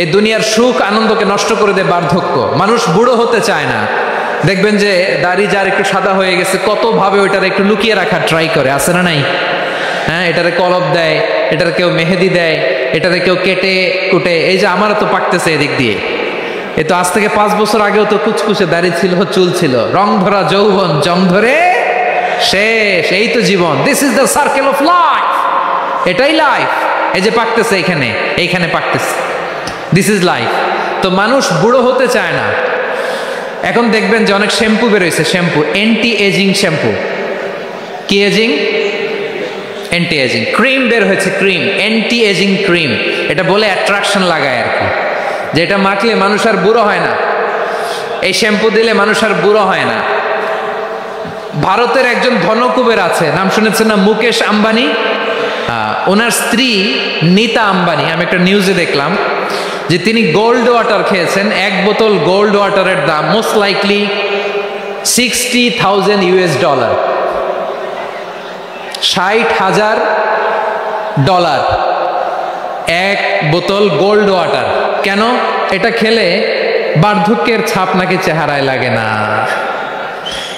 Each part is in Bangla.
এই দুনিয়ার সুখ আনন্দকে নষ্ট করে দেয় বার্ধক্য। মানুষ বুড়ো হতে চায় না। দেখবেন যে দাড়ি যার একটু সাদা হয়ে গেছে কত ভাবে ওইটারে একটু লুকিয়ে রাখার ট্রাই করে, আছে না নাই? হ্যাঁ, এটারে কলপ দেয়, এটারে কেউ মেহেদি দেয়, এটারে কেউ কেটে কুটে। এই যে আমারও তো পাকতেছে এদিক দিয়ে, এই তো আজ থেকে 5 বছর আগেও তো কুচকুচে দাড়ি ছিল, চুল ছিল, রং ধরা যৌবন জং ধরে শেষ। এই তো জীবন, this is the circle of life, এটাই লাইফ। এই যে পাকতেছে এইখানে পাকতেছে, দিস ইজ লাইফ। তো মানুষ বুড়ো হতে চায় না। এখন দেখবেন যে অনেক শ্যাম্পু বেরোইছে, শ্যাম্পু অ্যান্টি এজিং শ্যাম্পু। কি এজিং? Anti ageing. ক্রিম বের হয়েছে, ক্রিম, অ্যান্টি এজিং ক্রিম। এটা বলে অ্যাট্রাকশন লাগায় আর কি, যে এটা মাখলে মানুষ আর বুড়ো হয় না, এই শ্যাম্পু দিলে মানুষ আর বুড়ো হয় না। ভারতের একজন ধনকুবের আছে, নাম শুনেছেন না? মুকেশ আম্বানি। ওনার স্ত্রী নীতা আম্বানি, আমি একটা নিউজে দেখলাম যে তিনি গোল্ড ওয়াটার খেয়েছেন। 1 বোতল গোল্ড ওয়াটারের দাম মোস্ট লাইকলি $60,000 $60,000 1 বোতল গোল্ড ওয়াটার। কেন? এটা খেলে বার্ধক্যের ছাপ নাকি চেহারায় লাগে না।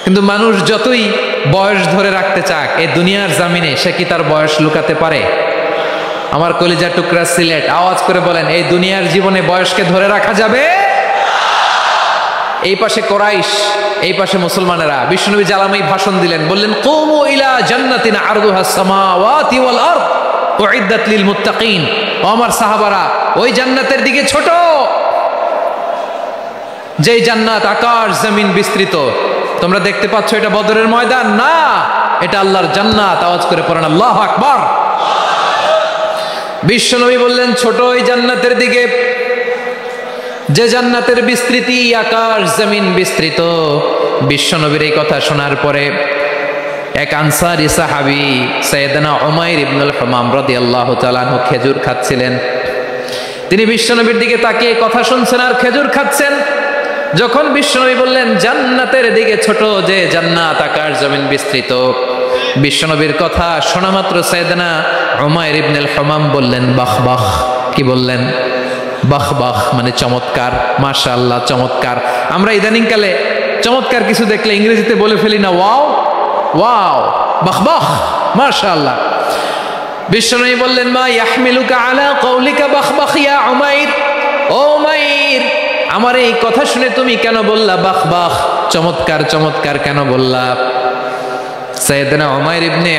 কিন্তু মানুষ যতই বয়স ধরে রাখতে চাক এই দুনিয়ার জামিনে, সে কি তার বয়স লুকাতে পারে? আমার কলিজা টুকরা সিলেট, আওয়াজ করে বলেন, এই দুনিয়ার জীবনে বয়সকে ধরে রাখা যাবে? এই পাশে কোরাইশ, এই পাশে মুসলমানেরা। বিশ্বনবী জালামাই ভাষণ দিলেন, বললেন, কুমু ইলা জান্নাতিন আরদুহাস সামাওয়াতি ওয়াল আরদ উইদ্দাত লিল মুত্তাকিন। ও আমার সাহাবারা, ওই জান্নাতের দিকে ছোট, যেই জান্নাত আকাশ জমিন বিস্তৃত। তোমরা দেখতে পাচ্ছ এটা বদরের ময়দান না, এটা আল্লাহর জান্নাত। আওয়াজ করে পড়েন আল্লাহু আকবার। বিশ্বনবী বললেন, ছোট ওই জান্নাতের দিকে, যে জান্নাতের বিস্তৃতি আকাশ জমিন বিস্তৃত। বিশ্বনবীর এই কথা শোনার পরে এক আনসারী সাহাবী সাইয়েদনা উমাইর ইবনুল হুমাম রাদিয়াল্লাহু তাআলা আনহু খেজুর খাচ্ছিলেন। তিনি বিশ্বনবীর দিকে তাকিয়ে কথা শুনছেন আর খেজুর খাচ্ছেন। যখন বিশ্বনবী বললেন জান্নাতের দিকে ছোট, যে জান্নাত আকাশ জমিন বিস্তৃত, বিশ্বনবীর কথা শোনা মাত্র সাইয়েদনা উমাইর ইবনুল হুমাম বললেন বাহ বাহ। কি বললেন? বাহ বাহ, মানে চমৎকার, মাশাআল্লাহ, চমৎকার। আমরা ইদানিং কালে চমৎকার কিছু দেখলে ইংরেজিতে বলে ফেলি না, ওয়াও ওয়াও, বাহ বাহ, মাশাআল্লাহ। বিশ্বনবী বললেন, মা ইয়াহমিলুকা আলা কওলিকা বাহ বাহ ইয়া উমাইর। ও উমাইর, আমার এই কথা শুনে তুমি কেন বললা বাহ বাহ, চমৎকার চমৎকার কেন বললা? সাইয়েদনা উমাইর ইবনে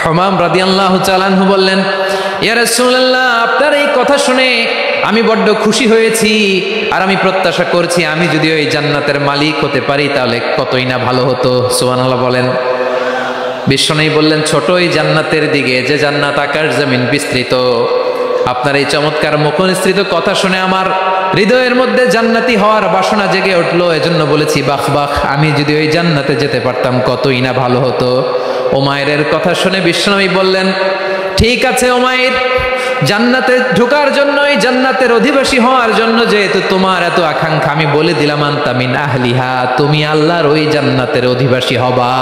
হুমাম রাদিয়াল্লাহু তাআলা আনহু বললেন, ইয়া রাসূলুল্লাহ, আপনার এই কথা শুনে আমি বড্ড খুশি হয়েছি, আর আমি প্রত্যাশা করছি আমি যদি ওই জান্নাতের মালিক হতে পারি তাহলে কতই না ভালো হতো। সুবহানাল্লাহ বলেন। বিশ্বনবী বললেন, ছোট ওই জান্নাতের দিকে, যে জান্নাত আকাশ জমিন বিস্তৃত। আপনার এই চমৎকার মুখনিসৃত কথা শুনে আমার হৃদয়ের মধ্যে জান্নাতি হওয়ার বাসনা জেগে উঠলো, এজন্য বলেছি বাহ বাহ, আমি যদি ওই জান্নাতে যেতে পারতাম কতই না ভালো হতো। উমাইরের কথা শুনে বিশ্বনবী বললেন, ঠিক আছে উমাইর, জান্নাতে ঢোকার জন্য, এই জান্নাতের অধিবাসী হওয়ার জন্য যেহেতু তোমার এত আকাঙ্ক্ষা, আমি বলে দিলাম আনতা মিন আহলিহা, তুমি আল্লাহর ওই জান্নাতের অধিবাসী হবা।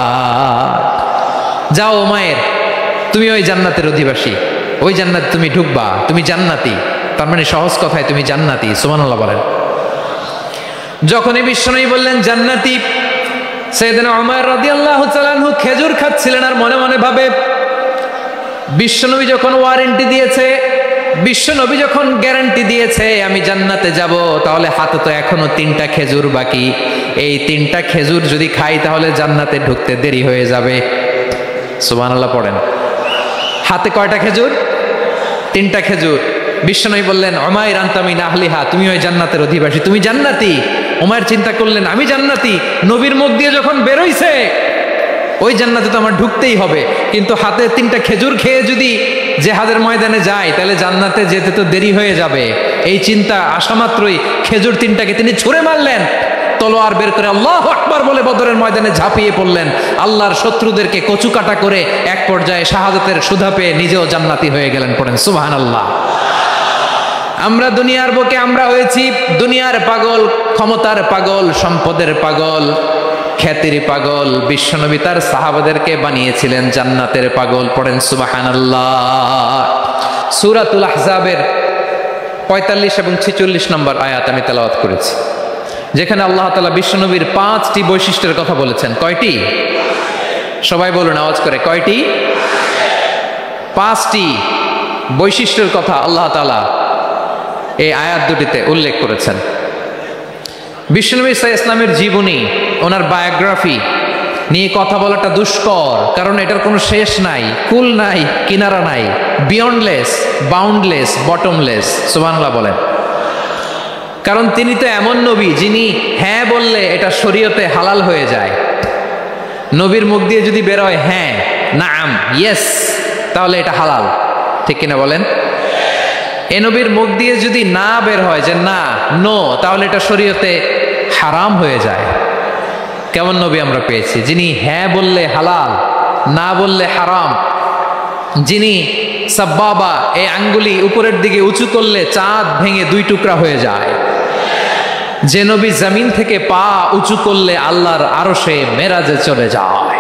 যাও উমাইর, তুমি ওই জান্নাতের অধিবাসী, ওই জান্নাতে তুমি ঢুকবা, তুমি জান্নাতি। তার মানে সহজ কথায় তুমি জান্নাতি। সুবহানাল্লাহ বলেন। যখনই বিশ্বনবী বললেন জান্নাতি, সাইয়েদনা উমার রাদিয়াল্লাহু তাআলা আনহু খেজুর খাচ্ছিলেন আর মনে মনে ভাবে, বিশ্বনবী যখন ওয়ারেন্টি দিয়েছে, বিশ্বনবী যখন গ্যারান্টি দিয়েছে আমি জান্নাতে যাব, তাহলে হাতে তো এখনো 3টা খেজুর বাকি। এই 3টা খেজুর যদি খাই তাহলে জান্নাতে ঢুকতে দেরি হয়ে যাবে। সুবহানাল্লাহ পড়েন। হাতে কয়টা খেজুর? 3টা খেজুর। বিশ্বনবী বললেন, উমাইর আনতা মিন আহলিহা, তুমি ওই জান্নাতের অধিবাসী, তুমি জান্নাতি। উমাইর চিন্তা করলেন, আমি জান্নাতি, নবীর মুখ দিয়ে যখন বেরোইছে ওই জান্নাতে তো আমার ঢুকতেই হবে, কিন্তু হাতে 3টা খেজুর খেয়ে যদি জিহাদের ময়দানে যাই তাহলে জান্নাতে যেতে তো দেরি হয়ে যাবে। এই চিন্তা আসা মাত্রই খেজুর 3টাকে তিনি ছুঁড়ে মারলেন, তলোয়ার বের করে আল্লাহু আকবার বলে বদরের ময়দানে ঝাঁপিয়ে পড়লেন। আল্লাহর শত্রুদেরকে কচুকাটা করে এক পর্যায়ে শাহাদাতের সুধা পেয়ে নিজেও জান্নাতি হয়ে গেলেন। পড়েন সুবহানাল্লাহ। আমরা দুনিয়ার বুকে আমরা হয়েছি দুনিয়ার পাগল, ক্ষমতার পাগল, সম্পদের পাগল, খ্যাতির পাগল। বিশ্বনবী তার সাহাবাদেরকে বানিয়েছিলেন জান্নাতের পাগল। পড়েন সুবহানাল্লাহ। সূরাতুল আহজাবের 45 এবং 46 নম্বর আয়াত আমি তেলাওয়াত করেছি, যেখানে আল্লাহ তাআলা বিশ্বনবীর 5টি বৈশিষ্ট্যের কথা বলেছেন। কয়টি? সবাই বলুন আওয়াজ করে, কয়টি? 5টি বৈশিষ্ট্যের কথা আল্লাহ তাআলা এই আয়াত দুটিতে উল্লেখ করেছেন। বিশ্বনবী সাল্লাল্লাহু আলাইহি ওয়াসাল্লামের জীবনী, ওনার বায়োগ্রাফি নিয়ে কথা বলাটা দুষ্কর, কারণ এটার কোনো শেষ নাই, কুল নাই, কিনারা নাই, বিয়ন্ডলেস, বাউন্ডলেস, বটমলেস। সুবহানাল্লাহ বলেন। কারণ তিনি তো এমন নবী যিনি হ্যাঁ বললে এটা শরীয়তে হালাল হয়ে যায়। নবীর মুখ দিয়ে যদি বের হয় হ্যাঁ, নাম, ইয়েস, তাহলে এটা হালাল, ঠিক কিনা বলেন? এ নবীর মুখ দিয়ে যদি না বের হয় যে না, নো, তাহলে এটা শরীয়তে হারাম হয়ে যায়। কেমন নবী আমরা পেয়েছি, যিনি হ্যাঁ বললে হালাল, না বললে হারাম, যিনি সাব্বাবা, এই আঙ্গুলি উপরের দিকে উঁচু করলে চাঁদ ভেঙে 2 টুকরা হয়ে যায়, যে নবী জমিন থেকে পা উঁচু করলে আল্লাহর আরশে মেরাজে চলে যায়,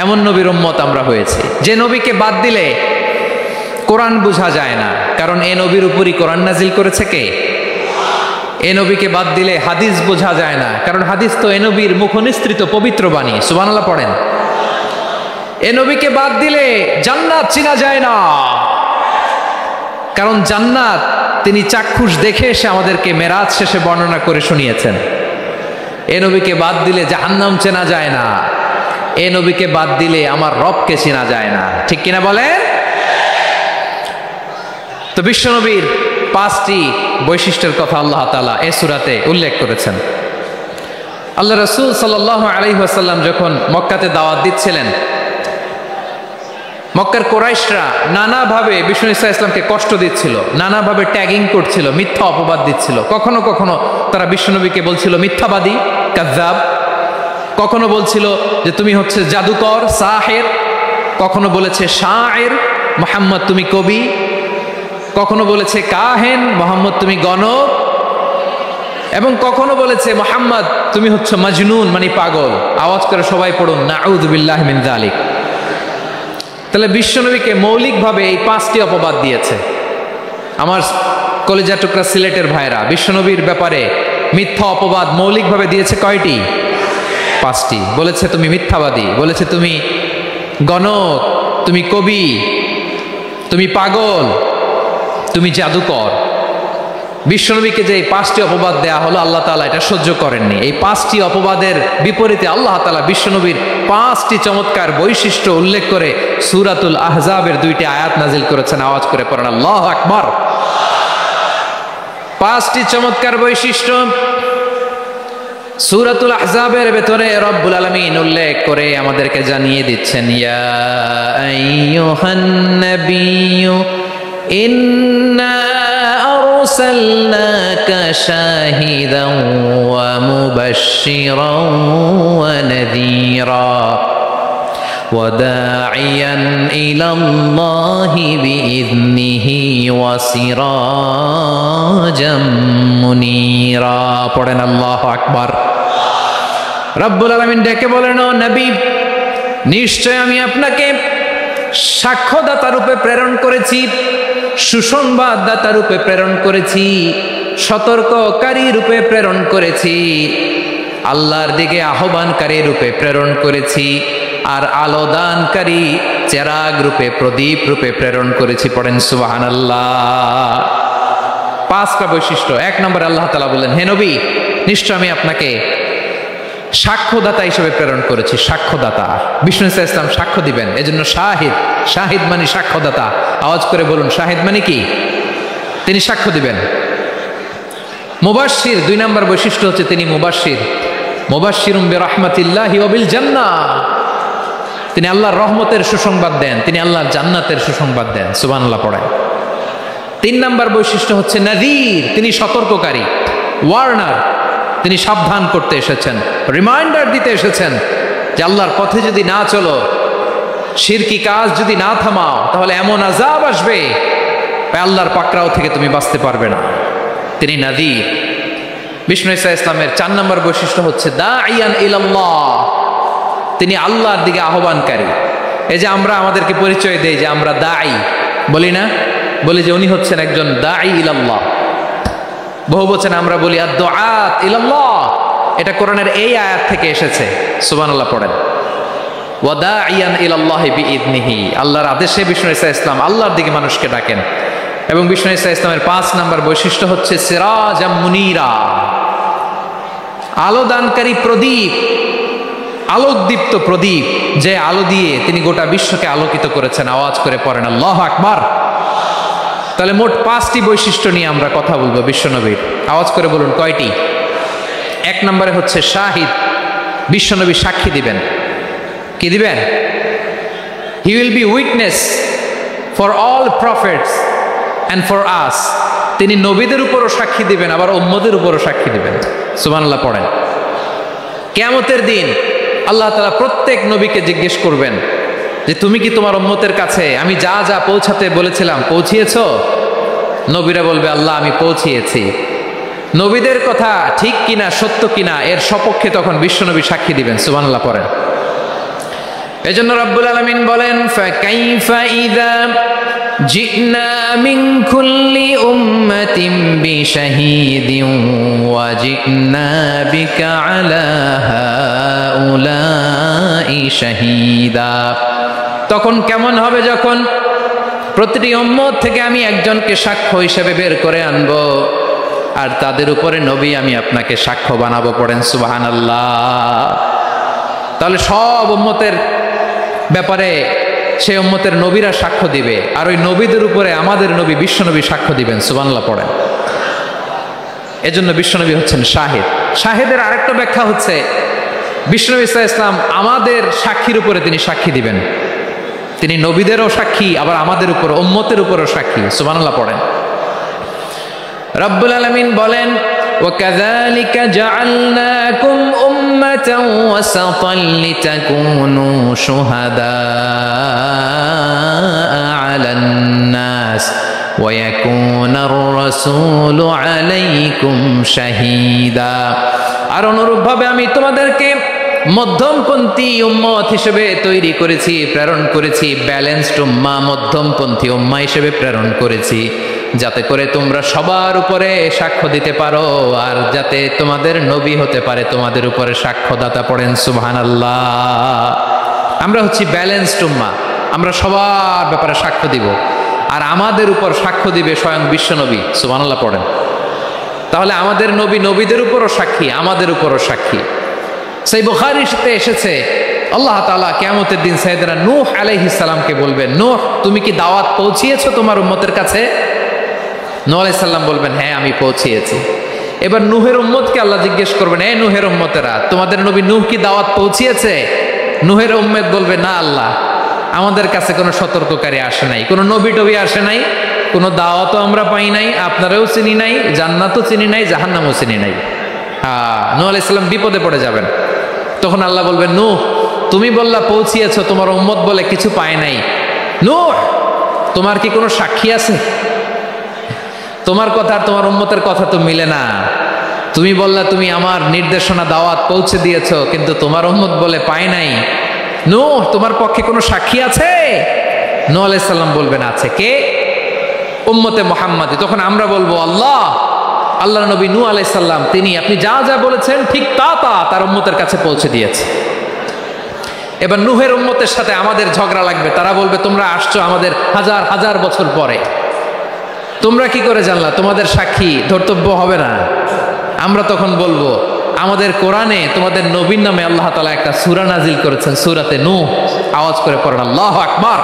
এমন নবীর উম্মত আমরা হয়েছি। যে নবীকে বাদ দিলে কোরআন বোঝা যায় না, কারণ এ নবীর উপরই কোরআন নাজিল করেছে কে? এ নবীকে বাদ দিলে হাদিস বোঝা যায় না, কারণ হাদিস তো এ নবীর মুখনিসৃত পবিত্র বাণী। সুবহানাল্লাহ পড়েন। এ নবীকে বাদ দিলে জান্নাত চিনা যায় না, কারণ জান্নাত তিনি চাক্ষুষ দেখে এসে আমাদেরকে মেরাজ শেষে বর্ণনা করে শুনিয়েছেন। এ নবীকে বাদ দিলে জাহান্নাম চেনা যায় না, এ নবীকে বাদ দিলে আমার রবকে চেনা যায় না, ঠিক কিনা বলেন? তো বিশ্বনবীর 5টি বৈশিষ্ট্যের কথা আল্লাহ তাআলা এই সূরাতে উল্লেখ করেছেন। আল্লাহ রাসূল সাল্লাল্লাহু আলাইহি ওয়াসাল্লাম যখন মক্কাতে দাওয়াত দিচ্ছিলেন, মক্কার কুরাইশরা নানাভাবে বিষ্ণু ঈসা ইসলামকে কষ্ট দিচ্ছিল, নানাভাবে ট্যাগিং করছিল, মিথ্যা অপবাদ দিচ্ছিল। কখনো কখনো তারা বিশ্বনবীকে বলছিল মিথ্যাবাদী, কাযযাব। কখনো বলছিল যে তুমি হচ্ছে জাদুকর, সাহের। কখনো বলেছে শায়ের, মুহাম্মদ তুমি কবি। কখনো বলেছে কাহেন, মুহাম্মদ তুমি গণক। এবং কখনো বলেছে মুহাম্মদ তুমি হচ্ছে মাজনুন, মানে পাগল। আওয়াজ করে সবাই পড়ুন, নাউযু বিল্লাহি মিন যালিক। তাহলে বিশ্বনবীকে মৌলিকভাবে এই 5টি অপবাদ দিয়েছে। আমার কলেজা টুকরা সিলেটের ভাইরা, বিশ্বনবীর ব্যাপারে মিথ্যা অপবাদ মৌলিকভাবে দিয়েছে কয়টি? 5টি। বলেছে তুমি মিথ্যাবাদী, বলেছে তুমি গণক, তুমি কবি, তুমি পাগল, তুমি জাদুকর। বিশ্বনবীকে যে এই 5টি অপবাদ দেয়া হলো, আল্লাহ তাআলা এটা সহ্য করেননি। এই 5টি অপবাদের বিপরীতে আল্লাহ তাআলা বিশ্বনবীর 5টি চমৎকার বৈশিষ্ট্য উল্লেখ করে সূরাতুল আহজাবের 2টি আয়াত নাজিল করেছেন। আওয়াজ করে পড়েন আল্লাহু আকবার। 5টি চমৎকার বৈশিষ্ট্য সূরাতুল আহজাবের ভেতরে রব্বুল আলামিন উল্লেখ করে আমাদেরকে জানিয়ে দিচ্ছেন, ইয়া আইয়ুহান নাবিয়্যু ইন্না আরসালনাকা শাহিদান ওয়া মুবাশশিরান ওয়া নাযীরা ওয়া দাঈয়ান ইলাল্লাহি বিইذনিহি ওয়া সিরাজাম মুনীরা। পড়েন আল্লাহু আকবার। রব্বুল আলামিন ডেকে বলেন, ও নবী, নিশ্চয় আমি আপনাকে সাক্ষ্যদাতা রূপে প্রেরণ করেছি, সুসংবাদদাতা রূপে প্রেরণ করেছি, সতর্ককারী রূপে প্রেরণ করেছি, আল্লাহর দিকে আহ্বানকারী রূপে প্রেরণ করেছি, আর আলোদানকারী চেরাগ রূপে, প্রদীপ রূপে প্রেরণ করেছি। পড়েন সুবহানাল্লাহ। 5টা বৈশিষ্ট্য। 1 নম্বরে আল্লাহ তাআলা বললেন, হে নবী, নিশ্চয় আমি আপনাকে সাক্ষ্যদাতা হিসেবে প্রেরণ করেছি। সাক্ষ্যদাতা, বিষ্ণু ঈসা ইসলাম সাক্ষ্য দিবেন, এজন্য শাহিদ। শাহিদ মানে সাক্ষ্যদাতা। আওয়াজ করে বলুন, শাহিদ মানে কি? তিনি সাক্ষ্য দিবেন। মুবাশশির, 2 নম্বর বৈশিষ্ট্য হচ্ছে তিনি মুবাশশির। মুবাশশিরুম বিরাহমাতিল্লাহি ওয়া বিল জান্নাহ। তিনি আল্লাহর রহমতের সুসংবাদ দেন, তিনি আল্লাহর জান্নাতের সুসংবাদ দেন। সুবহানাল্লাহ পড়েন। 3 নম্বর বৈশিষ্ট্য হচ্ছে নাযীর, তিনি সতর্ককারী, ওয়ার্নার। তিনি সাবধান করতে এসেছেন, রিমাইন্ডার দিতে এসেছেন যে আল্লাহর পথে যদি না চলো, শিরকি কাজ যদি না থামাও, তাহলে এমন আযাব আসবে আল্লাহর পাকড়াও থেকে তুমি বাঁচতে পারবে না। তিনি নাযীর। বিষ্ণু ঈসা ইসলামের 4 নম্বর বৈশিষ্ট্য হচ্ছে দাঈয়ান ইলাল্লাহ, তিনি আল্লাহর দিকে আহ্বানকারী। এই যে আমরা আমাদেরকে পরিচয় দেই যে আমরা দাঈ, বলি না বলি যে উনি হচ্ছেন একজন দাঈ ইলাল্লাহ। বহু বচনে আমরা বলি আদ-দুআত ইলাল্লাহ, এটা কোরআনের এই আয়াত থেকে এসেছে। সুবহানাল্লাহ পড়েন। ওয়া দাঈয়ান ইলাল্লাহি বিইذনিহি, আল্লাহর আদেশে বিষ্ণু ঈসা ইসলাম আল্লাহর দিকে মানুষকে ডাকেন। এবং বিষ্ণু ঈসা ইসলামের 5 নম্বর বৈশিষ্ট্য হচ্ছে সিরাজাম মুনীরা, আলোদানকারী প্রদীপ, আলোকদীপ্ত প্রদীপ, যে আলো দিয়ে তিনি গোটা বিশ্বকে আলোকিত করেছেন। আওয়াজ করে পড়েন আল্লাহু আকবার। তাহলে মোট 5টি বৈশিষ্ট্য নিয়ে আমরা কথা বলবো বিশ্বনবীর। আওয়াজ করে বলুন কয়টি? 1 নম্বরে হচ্ছে শাহিদ, বিশ্বনবী সাক্ষী দিবেন। কি দিবেন? He will be witness for all prophets and for us. তিনি নবীদের উপরও সাক্ষী দিবেন, আবার উম্মতের উপরও সাক্ষী দিবেন। সুবহানাল্লাহ পড়েন। কিয়ামতের দিন আল্লাহ তাআলা প্রত্যেক নবীকে জিজ্ঞেস করবেন যে তুমি কি তোমার উম্মতের কাছে আমি যা যা পৌঁছাতে বলেছিলাম পৌঁছিয়েছো? নবীরা বলবে আল্লাহ আমি পৌঁছিয়েছি। নবীদের কথা ঠিক কিনা, সত্য কিনা, এর সপক্ষে তখন বিশ্বনবী সাক্ষী দিবেন। সুবহানাল্লাহ পড়েন। এজন্য রব্বুল আলামিন বলেন ফাকাইফা ইযা জিনা মিন কুল্লি উম্মাতিন বিশাহীদিন ওয়া জিনা বিকা আলা হাউলাই শাহীদা। তখন কেমন হবে যখন প্রতিটি উম্মত থেকে আমি একজনকে সাক্ষ্য হিসেবে বের করে আনবো, আর তাদের উপরে নবী আমি আপনাকে সাক্ষ্য বানাবো। পড়েন সুবহানাল্লাহ। তাহলে সব উম্মতের ব্যাপারে সেই উম্মতের নবীরা সাক্ষ্য দিবে, আর ওই নবীদের উপরে আমাদের নবী বিশ্বনবী সাক্ষ্য দিবেন। সুবহানাল্লাহ পড়েন। এজন্য বিশ্বনবী হচ্ছেন শাহিদ। শাহিদের আরেকটা ব্যাখ্যা হচ্ছে বিশ্বনবী সাল্লাল্লাহু আলাইহি ওয়াসাল্লাম আমাদের সাক্ষীর উপরে তিনি সাক্ষী দিবেন। তিনি নবীদেরও সাক্ষী, আবার আমাদের উপর উম্মতের উপরও সাক্ষী। সুবহানাল্লাহ পড়েন। রব্বুল আলামিন বলেন وَكَذَلِكَ جَعَلْنَاكُمْ أُمَّةً وَسَطًا لِتَكُونُوا شُهَدَاءَ عَلَى النَّاسِ وَيَكُونَ الرَّسُولُ عَلَيْكُمْ شَهِيدًا। আর অনুরূপভাবে আমি তোমাদেরকে মধ্যমপন্থী উম্মত হিসেবে তৈরি করেছি, প্রেরণ করেছি। ব্যালেন্সড উম্মাহ, মধ্যমপন্থী উম্মাহ হিসেবে প্রেরণ করেছি, যাতে করে তোমরা সবার উপরে সাক্ষ্য দিতে পারো, আর যাতে তোমাদের নবী হতে পারে তোমাদের উপরে সাক্ষ্যদাতা। পড়েন সুবহানাল্লাহ। আমরা হচ্ছি ব্যালেন্সড উম্মাহ, আমরা সবার ব্যাপারে সাক্ষ্য দিব, আর আমাদের উপর সাক্ষ্য দিবে স্বয়ং বিশ্বনবী। সুবহানাল্লাহ পড়েন। তাহলে আমাদের নবী নবীদের উপরও সাক্ষী, আমাদের উপরও সাক্ষী। সেই বুখারীতে এসেছে আল্লাহ তাআলা কিয়ামতের দিন সাইয়েদনা নূহ আলাইহিস সালামকে বলবেন, নূহ তুমি কি দাওয়াত পৌঁছিয়েছো তোমার উম্মতের কাছে? নূহ আলাইহিস সালাম বলবেন হ্যাঁ আমি পৌঁছিয়েছি। এবার নূহের উম্মতকে আল্লাহ জিজ্ঞেস করবেন, এই নূহের উম্মতেরা তোমাদের নবী নূহ কি দাওয়াত পৌঁছিয়েছে? নূহের উম্মত বলবে না আল্লাহ, আমাদের কাছে কোনো সতর্ককারী আসে নাই, কোনো নবী টবি আসে নাই, কোনো দাওয়াতও আমরা পাই নাই, আপনারাও চিনি নাই, জান্নাতও চিনি নাই, জাহান্নামও চিনি নাই। নূহ আলাইহিস সালাম বিপদে পড়ে যাবেন। তখন আল্লাহ বলবেন নূহ তুমি বললা পৌঁছিয়েছো, তোমার উম্মত বলে কিছু পায় নাই। নূহ তোমার কি কোনো সাক্ষী আছে? তোমার কথা আর তোমার উম্মতের কথা তো মিলে না। তুমি বললা তুমি আমার নির্দেশনা দাওয়াত পৌঁছে দিয়েছো, কিন্তু তোমার উম্মত বলে পায় নাই। নূহ তোমার পক্ষে কোনো সাক্ষী আছে? নূহ আলাইহিস সালাম বলবেন আছে। কে? উম্মতে মুহাম্মাদি। তখন আমরা বলবো আল্লাহ, আল্লাহর নবী নূহ আলাইহিস সালাম তিনি আপনি যা যা বলেছেন ঠিক তা তার উম্মতের কাছে পৌঁছে দিয়েছে। এবার নূহের উম্মতের সাথে আমাদের ঝগড়া লাগবে। তারা বলবে তোমরা আসছো আমাদের হাজার হাজার বছর পরে, তোমরা কি করে জানলা? তোমাদের সাক্ষী ধর্তব্য হবে না। আমরা তখন বলবো আমাদের কোরআনে তোমাদের নবীর নামে আল্লাহ তাআলা একটা সূরা নাজিল করেছেন, সূরাতে নূহ। আওয়াজ করে পড়েন আল্লাহু আকবার।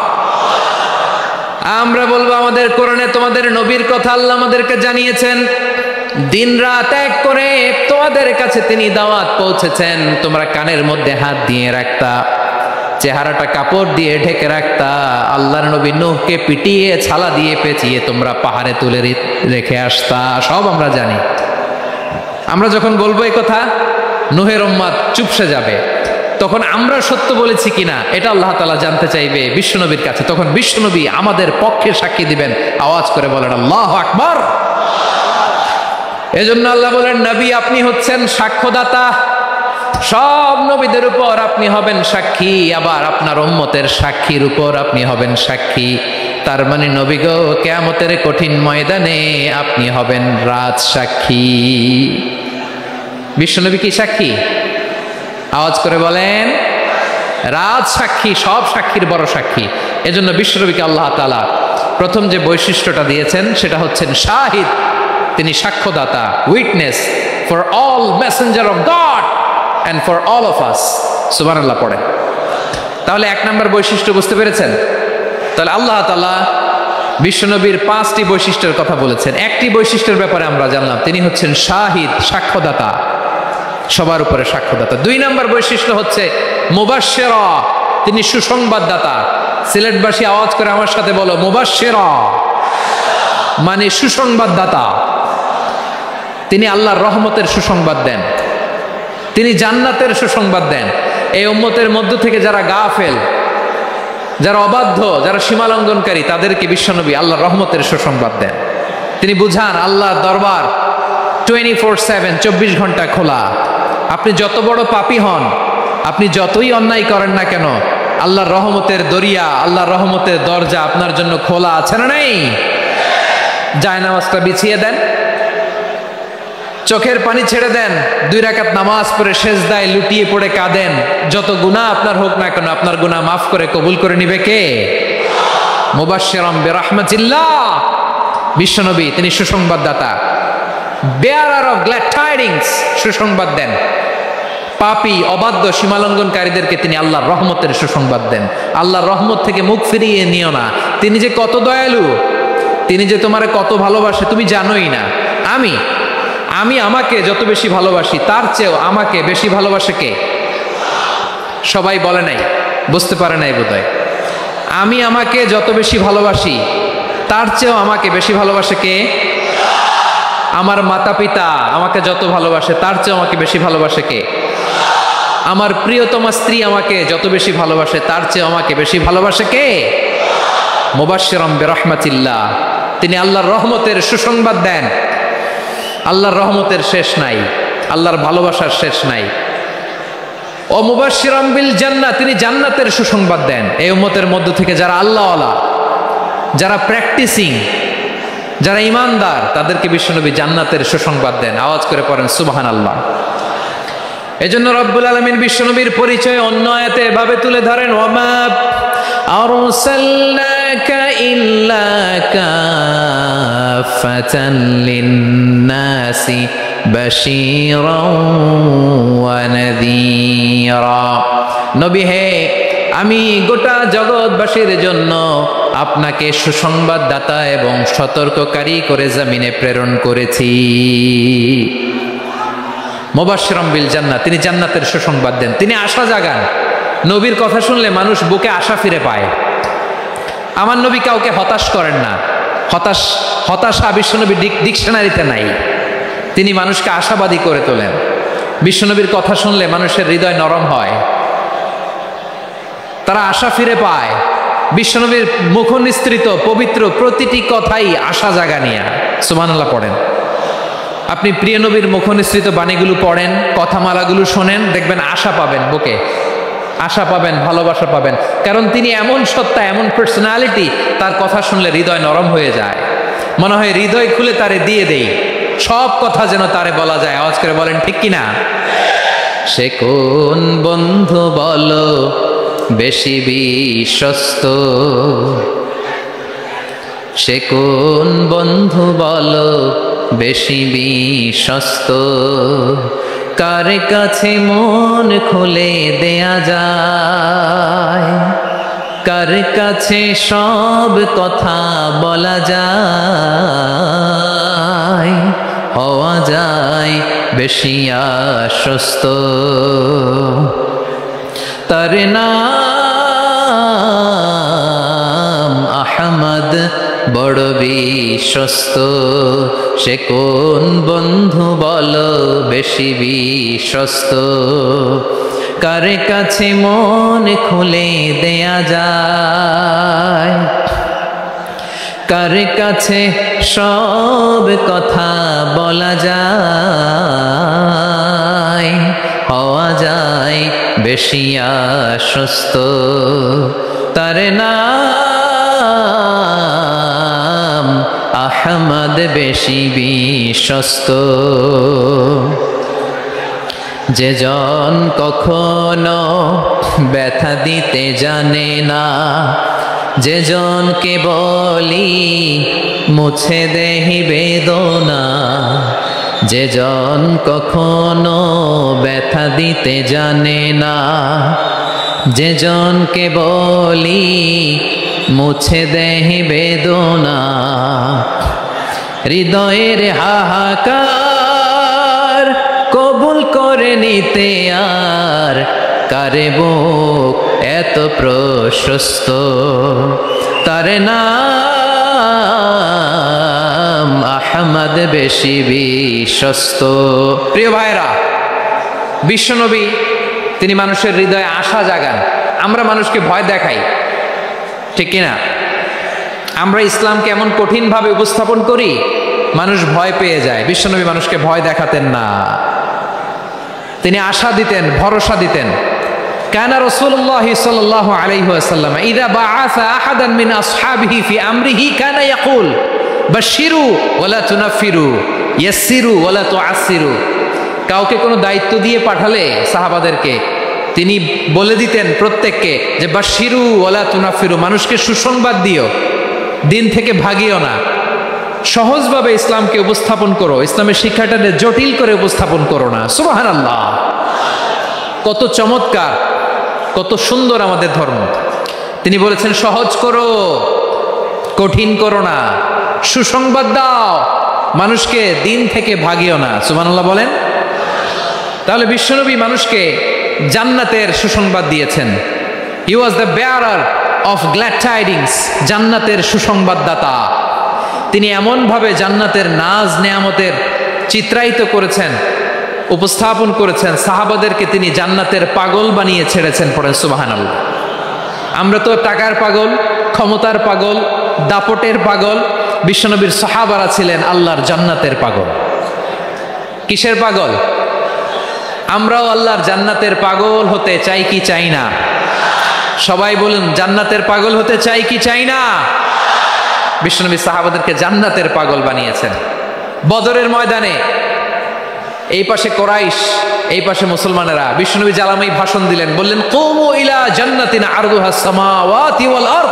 আমরা বলবো আমাদের কোরআনে তোমাদের নবীর কথা আল্লাহ আমাদেরকে জানিয়েছেন, দিন রাত এক করে তোমাদের কাছে তিনি দাওয়াত পৌঁছেছেন। তোমরা কানের মধ্যে হাত দিয়ে রাখতা, চেহারাটা কাপড় দিয়ে ঢেকে রাখতা, আল্লাহর নবী নূহকে পিটিয়ে ছালা দিয়ে পেঁচিয়ে তোমরা পাহাড়ে তুলে রেখে আসতা। সব আমরা জানি। আমরা যখন বলবো এই কথা, নূহের উম্মত চুপসে যাবে। তখন আমরা সত্য বলেছি কিনা এটা আল্লাহ তাআলা জানতে চাইবে বিশ্বনবীর কাছে। তখন বিশ্বনবী আমাদের পক্ষে সাক্ষী দিবেন। আওয়াজ করে বলেন আল্লাহু আকবার। এজন্য আল্লাহ বলেন নবী আপনি হচ্ছেন সাক্ষ্যদাতা, সব নবীদের উপর আপনি হবেন সাক্ষী, আবার আপনার উম্মতের সাক্ষীর উপর আপনি হবেন সাক্ষী। তার মানে নবী গো, কিয়ামতের কঠিন ময়দানে আপনি হবেন রাজ সাক্ষী। বিশ্বনবী কি সাক্ষী? আওয়াজ করে বলেন, রাজ সাক্ষী, সব সাক্ষীর বড় সাক্ষী। এজন্য বিশ্বনবীকে আল্লাহ তাআলা প্রথম যে বৈশিষ্ট্যটা দিয়েছেন সেটা হচ্ছেন শাহিদ। তিনি সাক্ষ্যদাতা, witness for all messenger of God and for all of us. সুবহানাল্লাহ পড়ে। তাহলে এক নম্বর বৈশিষ্ট্য বুঝতে পেরেছেন? তাহলে আল্লাহ তাআলা বিশ্বনবীর 5টি বৈশিষ্ট্যের কথা বলেছেন। একটি বৈশিষ্ট্যের ব্যাপারে আমরা জানলাম, তিনি হচ্ছেন শাহিদ, সাক্ষ্যদাতা, সবার উপরে সাক্ষ্যদাতা। 2 নম্বর বৈশিষ্ট্য হচ্ছে মুবাশশিরা, তিনি সুসংবাদদাতা। সিলেটবাসী আওয়াজ করে আমার সাথে বলো, মুবাশশিরা মানে সুসংবাদদাতা। তিনি আল্লাহর রহমতের সুসংবাদ দেন, তিনি জান্নাতের সুসংবাদ দেন। এই উম্মতের মধ্য থেকে যারা গাফেল, যারা অবাধ্য, যারা সীমালঙ্ঘনকারী, তাদেরকে বিশ্বনবী আল্লাহর রহমতের সুসংবাদ দেন। তিনি বুঝান আল্লাহর দরবার 24/7, 24 ঘন্টা খোলা। আপনি যত বড় পাপী হন, আপনি যতই অন্যায় করেন না কেন, আল্লাহর রহমতের দরিয়া, আল্লাহর রহমতের দরজা আপনার জন্য খোলা আছে না নেই? জায়নামাজটা বিছিয়ে দেন, চোখের পানি ছেড়ে দেন, 2 রাকাত নামাজ পড়ে সেজদায় লুটিয়ে পড়ে কাঁদেন। যত গুনাহ আপনার হোক না কেন, আপনার গুনাহ মাফ করে কবুল করে নিবে কে? মুবাশশিরাম বিরাহমাতিল্লাহ। বিশ্বনবী তিনি সুসংবাদদাতা, বেয়ারার অফ গ্ল্যাড টাইডিংস, সুসংবাদ দেন। পাপী, অবাধ্য, সীমালঙ্ঘনকারীদেরকে তিনি আল্লাহর রহমতের সুসংবাদ দেন। আল্লাহর রহমত থেকে মুখ ফিরিয়ে নিও না। তিনি যে কত দয়ালু, তিনি যে তোমারে কত ভালোবাসে তুমি জানোই না। আমি আমাকে যত বেশি ভালোবাসি, তার চেয়েও আমাকে বেশি ভালোবাসে কে? সবাই বলে নাই, বুঝতে পারে নাই বোধহয়। আমি আমাকে যত বেশি ভালোবাসি, তার চেয়েও আমাকে বেশি ভালোবাসে কে? আমার মাতা পিতা আমাকে যত ভালোবাসে, তার চেয়েও আমাকে বেশি ভালোবাসে কে? আমার প্রিয়তমা স্ত্রী আমাকে যত বেশি ভালোবাসে, তার চেয়েও আমাকে বেশি ভালোবাসে কে? মুবাশশিরাম বিরাহমাতিল্লাহ, তিনি আল্লাহর রহমতের সুসংবাদ দেন। আল্লাহর রহমতের শেষ নাই, আল্লাহর ভালোবাসার শেষ নাই। ও মুবাশশিরাম বিল জান্নাহ, তিনি জান্নাতের সুসংবাদ দেন। এই উম্মতের মধ্য থেকে যারা আল্লাহওয়ালা, যারা প্র্যাকটিসিং, যারা ইমানদার, তাদেরকে বিশ্বনবী জান্নাতের সুসংবাদ দেন। আওয়াজ করে পড়েন সুবহানাল্লাহ। এজন্য রব্বুল আলামিন বিশ্বনবীর পরিচয় অন্য আয়াতে এভাবে তুলে ধরেন, ওয়ামা আরসালনাকা ইল্লা কাফাতান লিন্নাসি বাশীরাও ওয়া নাযীরা। নবী হে, আমি গোটা জগৎবাসীর জন্য আপনাকে সুসংবাদদাতা এবং সতর্ককারী করে জমিনে প্রেরণ করেছি। মুবাশশিরাম বিল জান্নাহ, তিনি জান্নাতের সুসংবাদ দেন, তিনি আশা জাগান। নবীর কথা শুনলে মানুষ বুকে আশা ফিরে পায়। আমার নবী কাউকে হতাশ করেন না। হতাশা বিশ্বনবীর ডিকশনারিতে নাই। তিনি মানুষকে আশাবাদী করে তোলেন। বিশ্বনবীর কথা শুনলে মানুষের হৃদয় নরম হয়, তারা আশা ফিরে পায়। বিশ্বনবীর মুখ নিঃসৃত পবিত্র প্রতিটি কথাই আশা জাগানিয়া। সুবহানাল্লাহ পড়েন। আপনি প্রিয় নবীর মুখ নিঃসৃত বাণীগুলো পড়েন, কথামালাগুলো শোনেন, দেখবেন আশা পাবেন, বুকে আশা পাবেন, ভালোবাসা পাবেন। কারণ তিনি এমন সত্তা, এমন পার্সোনালিটি, তার কথা শুনলে হৃদয় নরম হয়ে যায়। মনে হয় হৃদয় খুলে তারে দিয়ে দেই, সব কথা যেন তারে বলা যায়। আওয়াজ করে বলেন ঠিক কিনা? সে কোন বন্ধু বলো বেশি বিশ্বস্ত, সে কোন বন্ধু বলো বেশি বিশ্বস্ত, কার কাছে মন খুলে দেয়া যায়, কার কাছে সব কথা বলা যায়, হওয়া যায় বেশি আশ্বস্ত। তার নাম আহমদ, বড় বিশ্বস্ত। সে কোন বন্ধু বলো বেশি বিশ্বস্ত, কার কাছে মন খুলে দেয়া যায়, কার কাছে সব কথা বলা যায়, হওয়া যায় বেশি আশ্বস্ত। তার নাম আহমদ বেশি বিশ্বস্ত। যে জন কখনো ব্যথা দিতে জানে না, যে জনকে বলি মুছে দেহি বেদনা, যে জন কখনো ব্যথা দিতে জানে না, যে জনকে বলি মুছে দেহি বেদনা, হৃদয়ের হাহাকার কবুল করে নিতে আর কারে বুক এত প্রশস্ত, তার নাম আহমদ বেশি বিশ্বস্ত। প্রিয় ভাইরা, বিশ্বনবী তিনি মানুষের হৃদয়ে আশা জাগান। আমরা মানুষকে ভয় দেখাই, ঠিক কিনা? আমরা ইসলামকে এমন কঠিনভাবে উপস্থাপন করি, মানুষ ভয় পেয়ে যায়। বিশ্বনবী মানুষকে ভয় দেখাতেন না, তিনি আশা দিতেন, ভরসা দিতেন। কানা রাসূলুল্লাহ সাল্লাল্লাহু আলাইহি ওয়াসাল্লাম ইযা বাআসা আহাদান মিন আসহাবিহি ফি আমরিহি কানা ইয়াকুল বাশশিরু ওয়ালা তুনাফিরু ইয়াসসিরু ওয়ালা তুআসসিরু। কাউকে কোনো দায়িত্ব দিয়ে পাঠালে সাহাবাদেরকে তিনি বলে দিতেন প্রত্যেককে যে বাশশিরু ওয়ালা তুনাফিরু, মানুষকে সুসংবাদ দিও, দিন থেকে ভাগিও না, সহজভাবে ইসলামকে উপস্থাপন করো, ইসলামের শিক্ষাটাকে জটিল করে উপস্থাপন করো না। সুবহানাল্লাহ, কত চমৎকার, কত সুন্দর আমাদের ধর্ম। তিনি বলেছেন সহজ করো, কঠিন করো না, সুসংবাদ দাও, মানুষকে দিন থেকে ভাগিও না। সুবহানাল্লাহ বলেন। তাহলে বিশ্বনবী মানুষকে জান্নাতের সুসংবাদ দিয়েছেন। He was the bearer of glad tidings, জান্নাতের সুসংবাদদাতা। তিনি এমনভাবে জান্নাতের নাজ নেয়ামতের চিত্রায়িত করেছেন, উপস্থাপন করেছেন, সাহাবাদেরকে তিনি জান্নাতের পাগল বানিয়ে ছেড়েছেন। পড়েন সুবহানাল্লাহ। আমরা তো টাকার পাগল, ক্ষমতার পাগল, দাপটের পাগল। বিশ্বনবীর সাহাবারা ছিলেন আল্লাহর জান্নাতের পাগল। কিসের পাগল? আমরাও আল্লাহর জান্নাতের পাগল হতে চাই কি চাই না? সবাই বলুন, জান্নাতের পাগল হতে চাই কি চাই না? বিশ্বনবী সাহাবাদেরকে জান্নাতের পাগল বানিয়েছেন। বদরের ময়দানে এই পাশে কোরাইশ, এই পাশে মুসলমানেরা। বিশ্বনবী জালামাই ভাষণ দিলেন, বললেন কুমু ইলা জান্নাতিন আরদুহাস সামাওয়াতি ওয়াল আরদ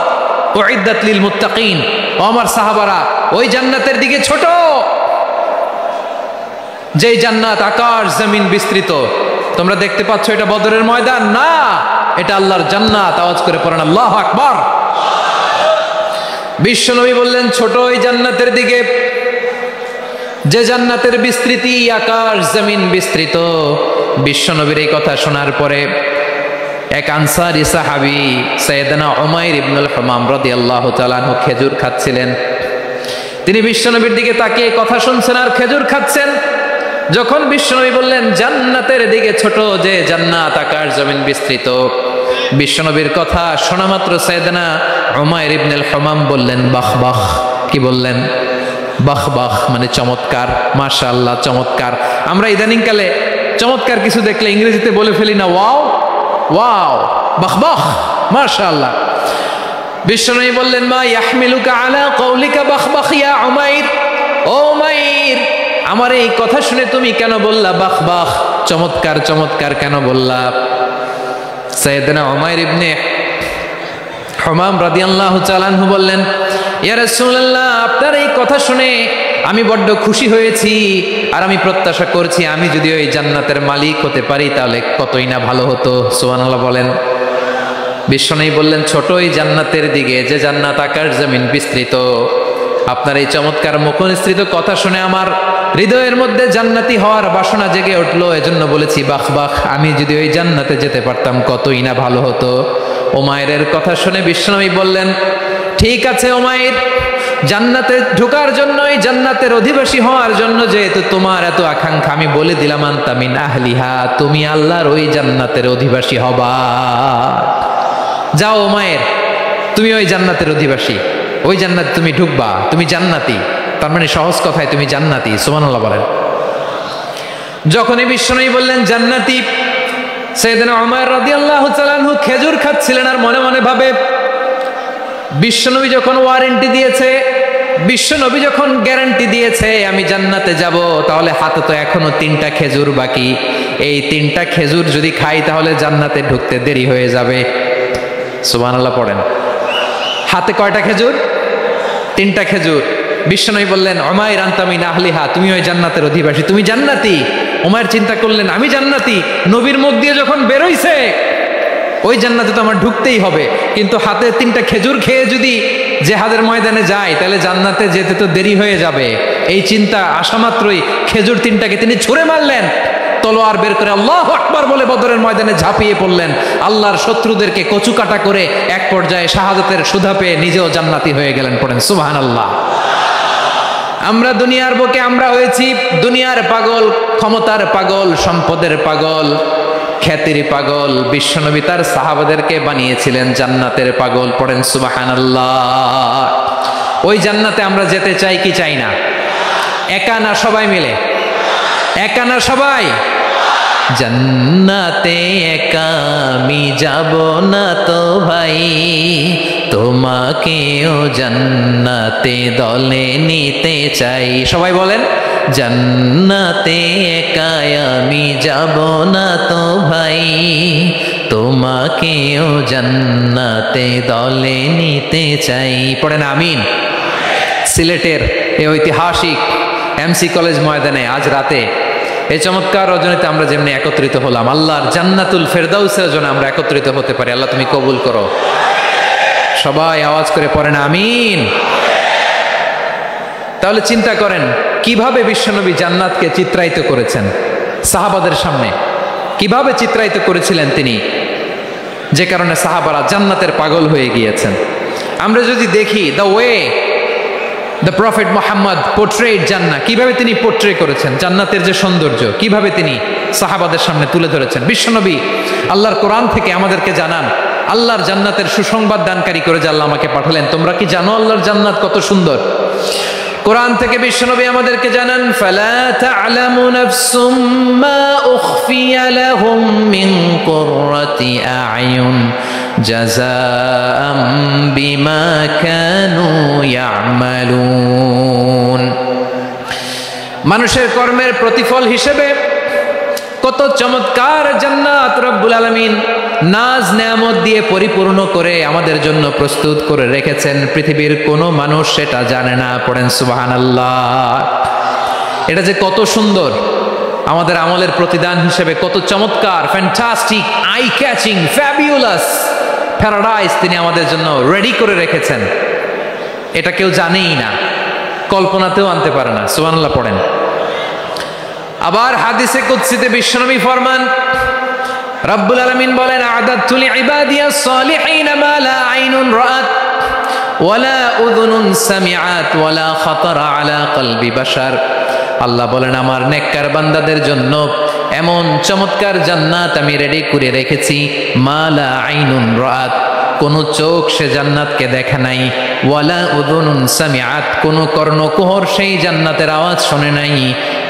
উইদ্দাত লিল মুত্তাকিন। ও আমার সাহাবারা, ওই জান্নাতের দিকে ছোট, যেই জান্নাত আকাশ জমিন বিস্তৃত। তোমরা দেখতে পাচ্ছ এটা বদরের ময়দান না, এটা আল্লাহর জান্নাত। আওয়াজ করে পড়েন আল্লাহু আকবার। বিশ্বনবী বললেন ছোট ওই জান্নাতের দিকে, যে জান্নাতের বিস্তৃতি আকাশ জমিন বিস্তৃত। বিশ্বনবীর এই কথা শোনার পরে এক আনসারী সাহাবী সাইয়েদনা উমাইর ইবনুল হুমাম রাদিয়াল্লাহু তাআলা আনহু খেজুর খাচ্ছিলেন। তিনি বিশ্বনবীর দিকে তাকিয়ে কথা শুনছেন আর খেজুর খাচ্ছেন। যখন বিশ্বনবী বললেন জান্নাতের দিকে ছোট, যে জান্নাত আকাশ জমিন বিস্তৃত, বিশ্বনবীর কথা শোনা মাত্র সাইয়েদনা উমাইর ইবনুল হুমাম বললেন বাহ বাহ। কি বললেন? বাহ বাহ মানে চমৎকার, মাশাআল্লাহ চমৎকার। আমরা ইদানিং কালে চমৎকার কিছু দেখলে ইংরেজিতে বলে ফেলি না ওয়াও ওয়াও, বাহ বাহ, মাশাআল্লাহ। বিশ্বনবী বললেন মা ইয়াহমিলুকা আলা কওলিকা বাহ বাহ ইয়া উমাইর। ও উমাইর, আমার এই কথা শুনে তুমি কেন বললা বাহ বাহ, চমৎকার চমৎকার কেন বললা? সাইয়েদনা উমাইর ইবনে হুমাম রাদিয়াল্লাহু তাআলা আনহু বললেন ইয়া রাসূলুল্লাহ, আপনার এই কথা শুনে আমি বড্ড খুশি হয়েছি, আর আমি প্রত্যাশা করছি আমি যদি ওই জান্নাতের মালিক হতে পারি তাহলে কতই না ভালো হতো। সুবহানাল্লাহ বলেন। বিশ্বনবী বললেন ছোট ওই জান্নাতের দিকে, যে জান্নাত আকাশ জমিন বিস্তৃত। আপনার এই চমৎকার মুখনিসৃত কথা শুনে আমার হৃদয়ের মধ্যে জান্নাতি হওয়ার বাসনা জেগে উঠলো, এজন্য বলেছি বাহ বাহ, আমি যদি ওই জান্নাতে যেতে পারতাম কতই না ভালো হতো। উমাইরের কথা শুনে বিশ্বনবী বললেন ঠিক আছে উমাইর, জান্নাতে ঢোকার জন্যই, জান্নাতের অধিবাসী হওয়ার জন্য যেহেতু তোমার এত আকাঙ্ক্ষা, আমি বলে দিলাম আনতা মিন আহলিহা, তুমি আল্লাহর ওই জান্নাতের অধিবাসী হবা। যাও উমাইর, তুমি ওই জান্নাতের অধিবাসী, ওই জান্নাতে তুমি ঢুকবা, তুমি জান্নাতি। তার মানে সহজ কথায় তুমি জান্নাতি। সুবহানাল্লাহ বলেন। যখনই বিশ্বনবী বললেন জান্নাতি, সাইয়েদনা উমার রাদিয়াল্লাহু তাআলা আনহু খেজুর খাচ্ছিলেন আর মনে মনে ভাবে বিশ্বনবী যখন ওয়ারেন্টি দিয়েছে বিশ্ব নবী যখন গ্যারান্টি দিয়েছে আমি জান্নাতে যাব, তাহলে হাতে তো এখনো 3টা খেজুর বাকি। এই 3টা খেজুর যদি খাই তাহলে জান্নাতে ঢুকতে দেরি হয়ে যাবে। সুবহানাল্লাহ পড়েন। হাতে কয়টা খেজুর? 3টা খেজুর। বিশ্বনবী বললেন উমাইর আনতা মিন আহলিহা, তুমি ওই জান্নাতের অধিবাসী, তুমি জান্নাতি। উমাইর চিন্তা করলেন আমি জান্নাতি, নবীর মুখ দিয়ে যখন বেরোইছে ওই জান্নাতে তো আমার ঢুকতেই হবে, কিন্তু হাতে 3টা খেজুর খেয়ে যদি জিহাদের ময়দানে যাই তাহলে জান্নাতে যেতে তো দেরি হয়ে যাবে। এই চিন্তা আসা মাত্রই খেজুর 3টাকে তিনি ছুঁড়ে মারলেন, তলোয়ার বের করে আল্লাহু আকবার বলে বদরের ময়দানে ঝাঁপিয়ে পড়লেন। আল্লাহর শত্রুদেরকে কচুকাটা করে এক পর্যায়ে শাহাদাতের সুধা পেয়ে নিজেও জান্নাতি হয়ে গেলেন। পড়েন সুবহানাল্লাহ। আমরা দুনিয়ার বুকে আমরা হয়েছি দুনিয়ার পাগল, ক্ষমতার পাগল, সম্পদের পাগল, খ্যাতির পাগল। বিশ্বনবী তার সাহাবাদেরকে বানিয়েছিলেন জান্নাতের পাগল। পড়েন সুবহানাল্লাহ। ওই জান্নাতে আমরা যেতে চাই কি চাই না? একা না সবাই মিলে? একা না সবাই? জান্নাতে একা আমি যাব না তো ভাই, তোমাকেও জান্নাতে দলে নিতে চাই। সবাই বলেন জান্নাতে একা আমি যাব না তো ভাই, তোমাকেও জান্নাতে দলে নিতে চাই। পড়েন আমিন। সিলেটের এই ঐতিহাসিক এমসি কলেজ ময়দানে আজ রাতে এই চমৎকার রজনীতে আমরা যেমনি একত্রিত হলাম, আল্লাহর জান্নাতুল ফেরদাউসের জন্য আমরা একত্রিত হতে পারি। আল্লাহ তুমি কবুল করো। সবাই আওয়াজ করে পড়েন আমিন। তাহলে চিন্তা করেন কিভাবে বিশ্বনবী জান্নাতকে চিত্রায়িত করেছেন সাহাবাদের সামনে, কিভাবে চিত্রায়িত করেছিলেন তিনি, যে কারণে সাহাবারা জান্নাতের পাগল হয়ে গিয়েছেন। আমরা যদি দেখি the way the prophet Muhammad পোর্ট্রেড জান্নাত, কিভাবে তিনি পোর্ট্রে করেছেন জান্নাতের যে সৌন্দর্য, কিভাবে তিনি সাহাবাদের সামনে তুলে ধরেছেন। বিশ্বনবী আল্লাহর কোরআন থেকে আমাদেরকে জানান আল্লাহর জান্নাতের সুসংবাদ দানকারী করে যে আল্লাহ আমাকে পাঠালেন। তোমরা কি জানো আল্লাহর জান্নাত কত সুন্দর? কোরআন থেকে বিশ্বনবী আমাদেরকে জানান ফালা তা'লামু নাফসুম মা উখফিয়া লাহুম মিন কুররাতি আ'য়ুন জাযাআম বিমা কানু ইয়া'মালুন। মানুষের কর্মের প্রতিফল হিসেবে কত চমৎকার জান্নাত রব্বুল আলামিন নাজ নেয়ামত দিয়ে পরিপূর্ণ করে আমাদের জন্য প্রস্তুত করে রেখেছেন। পৃথিবীর কোনো মানুষ সেটা জানে না। পড়েন সুবহানাল্লাহ। এটা যে কত সুন্দর, আমাদের আমলের প্রতিদান হিসেবে কত চমৎকার, fantastic, eye catching, fabulous paradise তিনি আমাদের জন্য রেডি করে রেখেছেন। এটা কেউ জানেই না, কল্পনাতেও আনতে পারে না। সুবহানাল্লাহ পড়েন। আবার হাদিসে কুদসিতে বিশ্বনবী ফরমান, রব্বুল আলামিন বলেন আ'দাতু লিইবাদিয়াস সালিহিন মা লা আইনুন রাআত ওয়ালা উযুনুন সামিআত ওয়ালা খাতারা আলা কলবি বাশার। আল্লাহ বলেন আমার নেককার বান্দাদের জন্য এমন চমৎকার জান্নাত আমি রেডি করে রেখেছি, মা লা আইনুন রাআত, কোন চোখ সে জান্নাতকে দেখে নাই, ওয়ালা উযুনুন সামিআত, কোন কর্ণকুহর সেই জান্নাতের আওয়াজ শুনে নাই,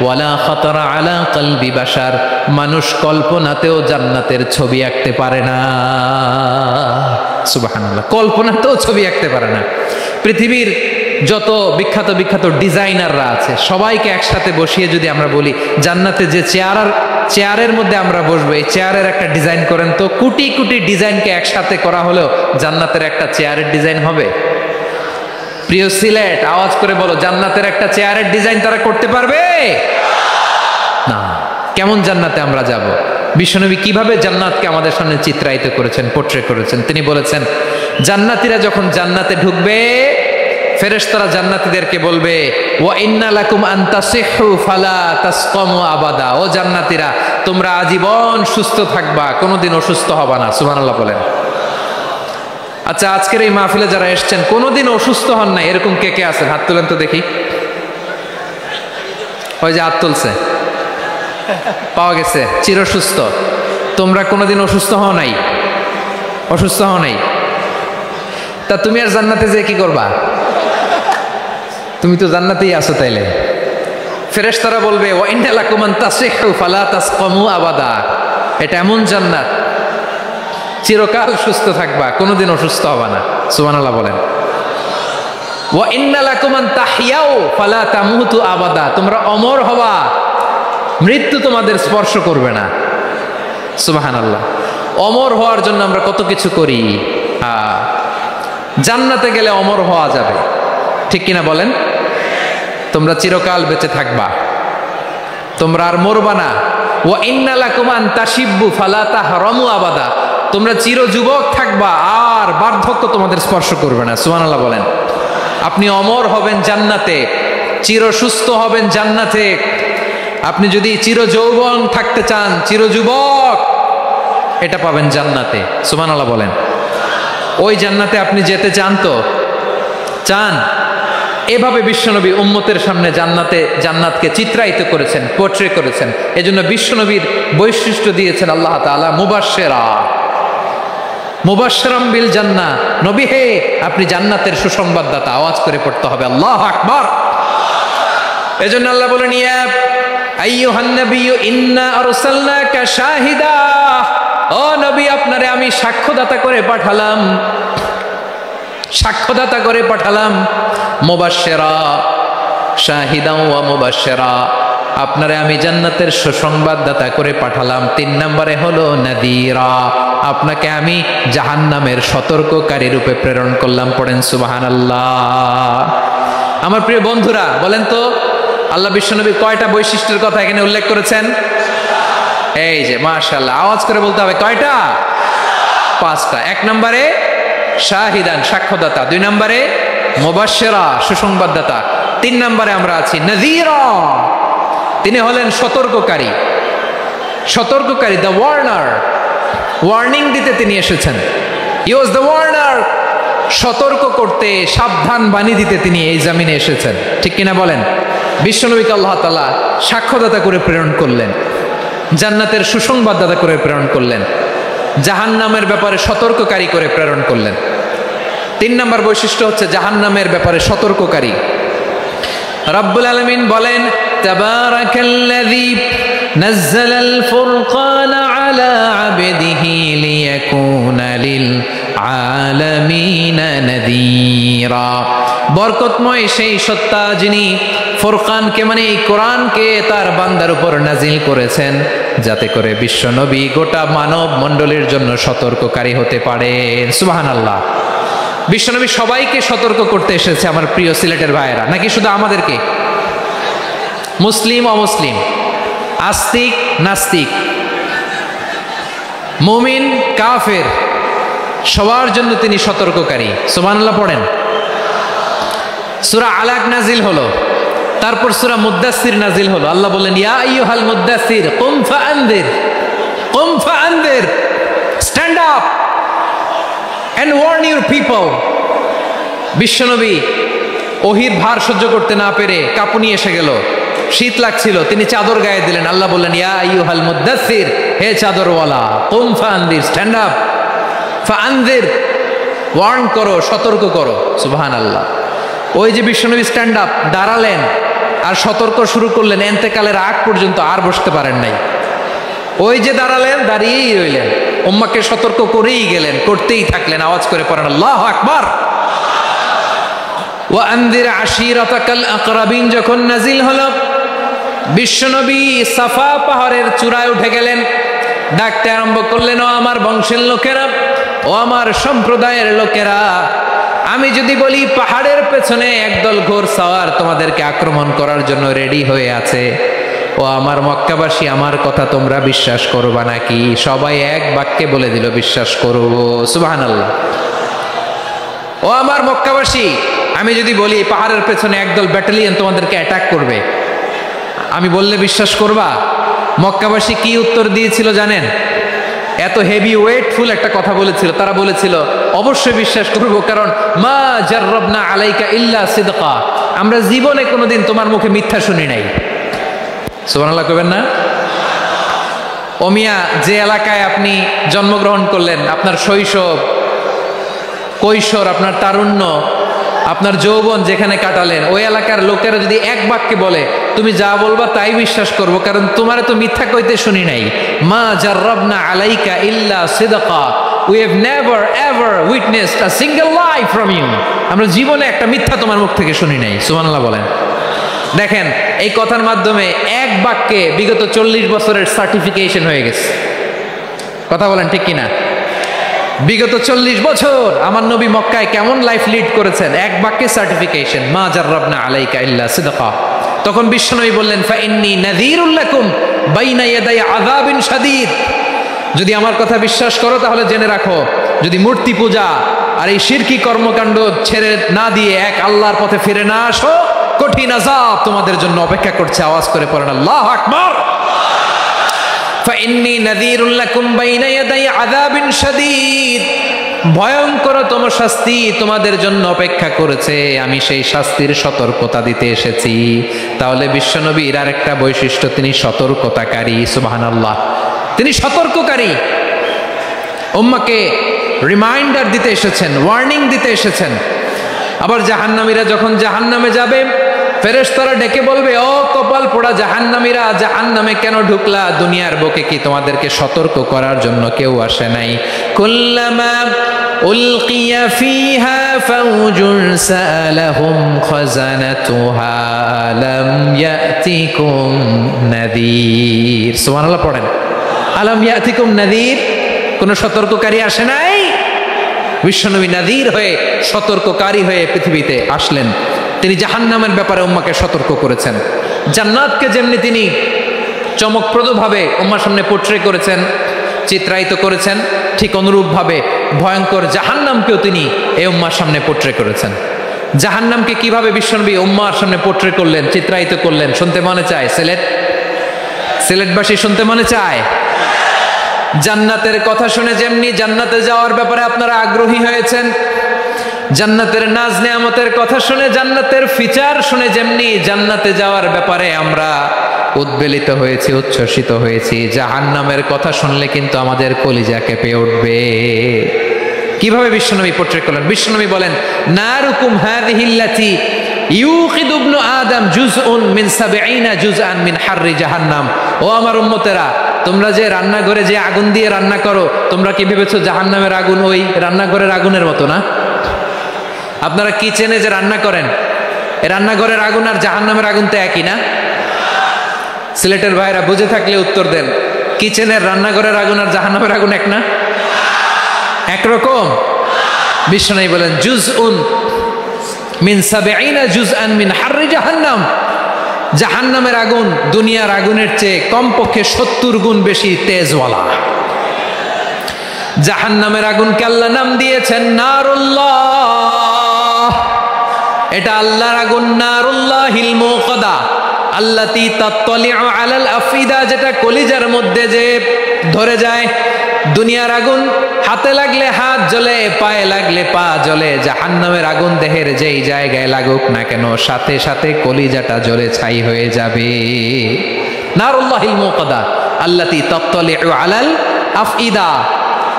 ওয়ালা খাতারা আলা কলবি বাশার, মানুষ কল্পনাতেও জান্নাতের ছবি আঁকতে পারে না। সুবহানাল্লাহ, কল্পনাতেও ছবি আঁকতে পারে না। পৃথিবীর যত বিখ্যাত বিখ্যাত ডিজাইনাররা আছে সবাইকে একসাথে বসিয়ে যদি আমরা বলি জান্নাতে যে চেয়ারের মধ্যে আমরা বসবো, এই চেয়ারের একটা ডিজাইন করেন তো, কোটি কোটি ডিজাইনকে একসাথে করা হলেও জান্নাতের একটা চেয়ারের ডিজাইন হবে? প্রিয় সিলেট, আওয়াজ করে বলো, জান্নাতের একটা চেয়ারের ডিজাইন তারা করতে পারবে না। কেমন জান্নাতে আমরা যাব? বিশ্বনবী কিভাবে জান্নাতকে আমাদের সামনে চিত্রায়িত করেছেন, পোর্ট্রে করেছেন। তিনি বলেছেন জান্নাতীরা যখন জান্নাতে ঢুকবে ফেরেশতারা জান্নাতীদেরকে বলবে ওয়া ইন্না লাকুম আন তাসিহু ফালা তাসকামু আবাদা, ও জান্নাতীরা তোমরা আজীবন সুস্থ থাকবা, কোনোদিন অসুস্থ হবা না। সুবহানাল্লাহ বলেন। আচ্ছা, আজকের এই মাহফিলে যারা এসেছেন কোনোদিন অসুস্থ হন না এরকম কে কে আছেন? হাত তুলেন তো দেখি। ওই যে হাত তুলছে, পাওয়া গেছে, চিরসুস্থ। তোমরা কোনোদিন অসুস্থ হও নাই? অসুস্থ হও নাই? তা তুমি আর জান্নাতে যে কি করবা? তুমি তো জান্নাতেই আছো। তাইলে ফেরেশতারা বলবে ওয়া ইন্না লাকুম আন তাসিহু ফালা তাসকামু আবাদা, এটা এমন জান্নাত চিরকাল সুস্থ থাকবা, কোনোদিন অসুস্থ হবা না। সুবহানাল্লাহ বলেন। ওয়া ইন্না লাকুম আন তাহইয়াও ফালা তামুতু আবাদা, তোমরা অমর হবা, মৃত্যু তোমাদের স্পর্শ করবে না। সুবহানাল্লাহ। অমর হওয়ার জন্য আমরা কত কিছু করি। জান্নাতে গেলে অমর হওয়া যাবে, ঠিক কিনা বলেন? তোমরা চিরকাল বেঁচে থাকবা, তোমরা আর মরবা না। ওয়া ইন্না লাকুম আন তাশিব্বু ফালা তাহরামু আবাদা, তোমরা চির যুবক থাকবা, আর বার্ধক্য তোমাদের স্পর্শ করবে না। সুবহানাল্লাহ বলেন। আপনি অমর হবেন জান্নাতে, চির সুস্থ হবেন জান্নাতে। আপনি যদি চির যৌবন থাকতে চান, চির যুবক, এটা পাবেন জান্নাতে। সুবহানাল্লাহ বলেন। ওই জান্নাতে আপনি যেতে চান তো? চান? এভাবে বিশ্বনবী উম্মতের সামনে জান্নাতকে চিত্রায়িত করেছেন, পোর্ট্রে করেছেন। এজন্য বিশ্বনবীর বৈশিষ্ট্য দিয়েছেন আল্লাহ তাআলা মুবাশশিরাম বিল জান্নাহ। নবী হে, আপনি জান্নাতের সুসংবাদদাতা। আওয়াজ করে পড়তে হবে আল্লাহু আকবার। এজন্য আল্লাহ বলেন, ইয়া আইয়ুহান নাবিয়্যু ইন্না আরসালনাকা শাহিদা, ও নবী, আপনারে আমি সাক্ষ্যদাতা করে পাঠালাম, সাক্ষ্যদাতা করে পাঠালাম। মুবাশশিরা, শাহিদাও ওয়া মুবাশশিরা, আপনারে আমি জান্নাতের সুসংবাদদাতা করে পাঠালাম। 3 নম্বরে হলো নাযীরা, আপনাকে আমি জাহান্নামের সতর্ককারী রূপে প্রেরণ করলাম। পড়েন সুবহানাল্লাহ। আমার প্রিয় বন্ধুরা, বলেন তো আল্লাহ বিশ্বনবী কয়টা বৈশিষ্ট্যের কথা এখানে উল্লেখ করেছেন? এই যে মাশাআল্লাহ, আওয়াজ করে বলতে হবে, কয়টা? 5টা। 1 নম্বরে শাহিদান, সাক্ষ্যদাতা। 2 নম্বরে মুবাশশিরা, সুসংবাদদাতা। 3 নম্বরে আমরা আছি নাযীরা, তিনি হলেন সতর্ককারী। সতর্ককারী, দ্য ওয়ার্নার, ওয়ার্নিং দিতে তিনি এসেছেন। হি ওয়াজ দ্য ওয়ার্নার, সতর্ক করতে, সাবধান বাণী দিতে তিনি এই জমিনে এসেছেন, ঠিক কিনা বলেন? বিশ্বনবীকে আল্লাহ তাআলা সাক্ষ্যদাতা করে প্রেরণ করলেন, জান্নাতের সুসংবাদদাতা করে প্রেরণ করলেন, জাহান্নামের ব্যাপারে সতর্ককারী করে প্রেরণ করলেন। 3 নম্বর বৈশিষ্ট্য হচ্ছে জাহান্নামের ব্যাপারে সতর্ককারী। রব্বুল আলামিন বলেন, তাবারাকাল্লাযী নাযালাল ফুরকানা আলা আবদিহি লিয়াকুনা লিল আলামিনা নাযীরা, বরকতময় সেই সত্তা যিনি ফুরকানকে, মানে এই কোরআনকে তার বান্দার উপর নাজিল করেছেন, যাতে করে বিশ্বনবী গোটা মানব মণ্ডলীর জন্য সতর্ককারী হতে পারেন। সুবহানাল্লাহ। বিশ্বনবী সবাইকে সতর্ক করতে এসেছে, আমার প্রিয় সিলেটের ভাইয়েরা, নাকি শুধু আমাদেরকে? মুসলিম অমুসলিম, আস্তিক নাস্তিক, মুমিন কাফের, সবার জন্য তিনি সতর্ককারী। সুবহানাল্লাহ পড়েন। সূরা আলাক নাজিল হলো, তারপর সূরা মুদ্দাসসির নাজিল হলো। আল্লাহ বলেন, ইয়া আইয়ুহাল মুদ্দাসসির কুম ফাআনদির, কুম ফাআনদির, stand up and warn your people. বিশ্বনবী ওহির ভার সহ্য করতে না পেরে কাঁপুনি এসে গেল, শীত লাগছিল, তিনি চাদর গায়ে দিলেন। আল্লাহ বললেন, ইয়া আইয়ুহাল মুদ্দাসসির, হে চাদরওয়ালা, কুম ফাআনদির, স্ট্যান্ড আপ, ফাআনদির, ওয়ার্ন করো, সতর্ক করো। সুবহানাল্লাহ। ওই যে বিশ্বনবী স্ট্যান্ড আপ, দাঁড়ালেন আর সতর্ক শুরু করলেন, এন্তেকালের আগ পর্যন্ত আর বসতে পারেন নাই। ওই যে দাঁড়ালেন, দাঁড়িয়েই রইলেন, উম্মাকে সতর্ক করেই গেলেন, করতেই থাকলেন। আওয়াজ করে পড়েন আল্লাহু আকবার। ওয়া আনদির আশিরাতাকাল আকরাবিন যখন নাজিল হলো, বিশ্বনবী সাফা পাহাড়ের চূড়ায় উঠে গেলেন, ডাকতে আরম্ভ করলেন, ও আমার বংশের লোকেরা, ও আমার সম্প্রদায়ের লোকেরা, আমি যদি বলি পাহাড়ের পেছনে একদল ঘোড়সাওয়ার তোমাদেরকে আক্রমণ করার জন্য রেডি হয়ে আছে, ও আমার মক্কাবাসী, আমার কথা তোমরা বিশ্বাস করবা নাকি? সবাই এক বাক্যে বলে দিল, বিশ্বাস করব। সুবহানাল্লাহ। ও আমার মক্কাবাসী, আমি যদি বলি পাহাড়ের পেছনে একদল ব্যাটালিয়ন তোমাদেরকে অ্যাটাক করবে, আমি বললে বিশ্বাস করবা? মক্কাবাসী কি উত্তর দিয়েছিল জানেন? এত হেভি ওয়েটফুল একটা কথা বলেছিল। তারা বলেছিল, অবশ্যই বিশ্বাস করব, কারণ মা জাররাবনা আলাইকা ইল্লা সিদকা, আমরা জীবনে কোনোদিন তোমার মুখে মিথ্যা শুনি নাই। সুবহানাল্লাহ কইবেন না? ও মিয়া, যে এলাকায় আপনি জন্মগ্রহণ করলেন, আপনার শৈশব, কৈশোর, আপনার তারুণ্য, আপনার যৌবন যেখানে কাটালেন, ওই এলাকার লোকেরা যদি এক বাক্যে বলে তুমি যা বলবা তাই বিশ্বাস করব, কারণ তোমারে তো মিথ্যা কইতে শুনি নাই। মা জাররাবনা আলাইকা ইল্লা সিদকা, we have never ever witnessed a single lie from you. আমরা জীবনে একটা মিথ্যা তোমার মুখ থেকে শুনি নাই। সুবহানাল্লাহ বলেন। দেখেন এই কথার মাধ্যমে এক বাক্যে বিগত 40 বছরের সার্টিফিকেশন হয়ে গেছে। কথা বলেন ঠিক কিনা? বিগত 40 বছর আমার নবী মক্কায় কেমন লাইফ লিড করেছেন, এক বাক্যে সার্টিফিকেশন, মা জাররাবনা আলাইকা ইল্লা সিদকা। তখন বিশ্বনবী বললেন, ফা ইন্নী নাযীরুল লাকুম বাইনা ইয়াদাই আযাবিন শাদীদ। যদি আমার কথা বিশ্বাস করো তাহলে জেনে রাখো, যদি মূর্তি পূজা আর এই শিরকি কর্মকাণ্ড ছেড়ে না দিয়ে এক আল্লাহর পথে ফিরে না আসো, কঠিন আযাব তোমাদের জন্য অপেক্ষা করছে। আওয়াজ করে পড়েন আল্লাহু আকবার। فإني نذير لكم بين يدي عذاب شديد। ভয়ঙ্করতম শাস্তি তোমাদের জন্য অপেক্ষা করেছে, আমি সেই শাস্তির সতর্কতা দিতে এসেছি। তাহলে বিশ্বনবীর আরেকটা বৈশিষ্ট্য, তিনি সতর্কতাকারী। সুবহানাল্লাহ, তিনি সতর্ককারী। উম্মাহকে রিমাইন্ডার দিতে এসেছেন, ওয়ার্নিং দিতে এসেছেন। আবার জাহান্নামীরা যখন জাহান্নামে যাবে, ফেরেশতারা ডেকে বলবে, ও কপাল পোড়া জাহান্নামীরা, জাহান্নামে কেন ঢুকলা? দুনিয়ার বুকে কি তোমাদেরকে সতর্ক করার জন্য কেউ আসে নাই? কুল্লামা উলকিয়া ফিহা ফাউজুন সালাহুম খাজানাতুহা আলাম ইয়াতিকুম নাযীর। সুবহানাল্লাহ পড়েন, আলাম ইয়াতিকুম নাযীর। কোন সতর্ককারী আসে নাই? বিশ্বনবী নাযীর হয়ে, সতর্ককারী হয়ে পৃথিবীতে আসলেন। তিনি জাহান্নামের ব্যাপারে উম্মাকে সতর্ক করেছেন। জান্নাতকে যেমনি তিনি চমকপ্রদভাবে উম্মার সামনে পোট্রে করেছেন, চিত্রায়িত করেছেন, ঠিক অনুরূপভাবে ভয়ঙ্কর জাহান্নামকেও তিনি এই উম্মার সামনে পোট্রে করেছেন। জাহান্নামকে কিভাবে বিশ্বনবী উম্মার সামনে পোট্রে করলেন, চিত্রায়িত করলেন, শুনতে মনে চায়? সিলেটবাসী শুনতে মনে চায়? জান্নাতের কথা শুনে যেমনি জান্নাতে যাওয়ার ব্যাপারে আপনারা আগ্রহী হয়েছেন, জান্নাতের নাজ নেয়ামতের কথা শুনে, জান্নাতের ফিচার শুনে যেমনি জান্নাতে যাওয়ার ব্যাপারে আমরা উদ্বেলিত হয়েছি, উচ্ছ্বসিত হয়েছি, জাহান্নামের কথা শুনলে কিন্তু আমাদের কলিজা কেঁপে উঠবে। কিভাবে বিশ্বনবী পোট্রে করলেন? বিশ্বনবী বলেন, নারুকুম হাযিহিল্লাতী ইউকিদু ইবনু আদম জুজউন মিন ৭০ জুজআন মিন হাররি জাহান্নাম। ও আমার উম্মতেরা, তোমরা যে রান্নাঘরে যে আগুন দিয়ে রান্না করো, তোমরা কি ভেবেছো জাহান্নামের আগুন ওই রান্নাঘরের আগুনের মতো না? আপনারা কিচেনে যে রান্না করেন, এই রান্নাঘরের আগুন আর জাহান্নামের আগুন তো একই না? সিলেটের ভাইরা বুঝে থাকলে উত্তর দেন, কিচেনের রান্নাঘরের আগুন আর জাহান্নামের আগুন এক না? একরকম? বিশ্বনবী বলেন, জুজউন মিন ৭০ জুজআন মিন হাররি জাহান্নাম। জাহান্নামের আগুন দুনিয়ার আগুনের চেয়ে কমপক্ষে ৭০ গুণ বেশি তেজওয়ালা। জাহান্নামের আগুনকে আল্লাহ নাম দিয়েছেন নারুল্লাহ। এটা আল্লাহর আগুন, নারুল্লাহিল মুকাদা আল্লাতী তাত্তালিউ আলাল আফিদা, যেটা কলিজার মধ্যে যে ধরে যায়। দুনিয়ার আগুন হাতে লাগলে হাত জ্বলে, পায়ে লাগলে পা জ্বলে। জাহান্নামের আগুন দেহের যেই জায়গায় লাগুক না কেন, সাথে সাথে কলিজাটা জ্বলে ছাই হয়ে যাবে। নারুল্লাহিল মুকাদা আল্লাতী তাত্তালিউ আলাল আফিদা।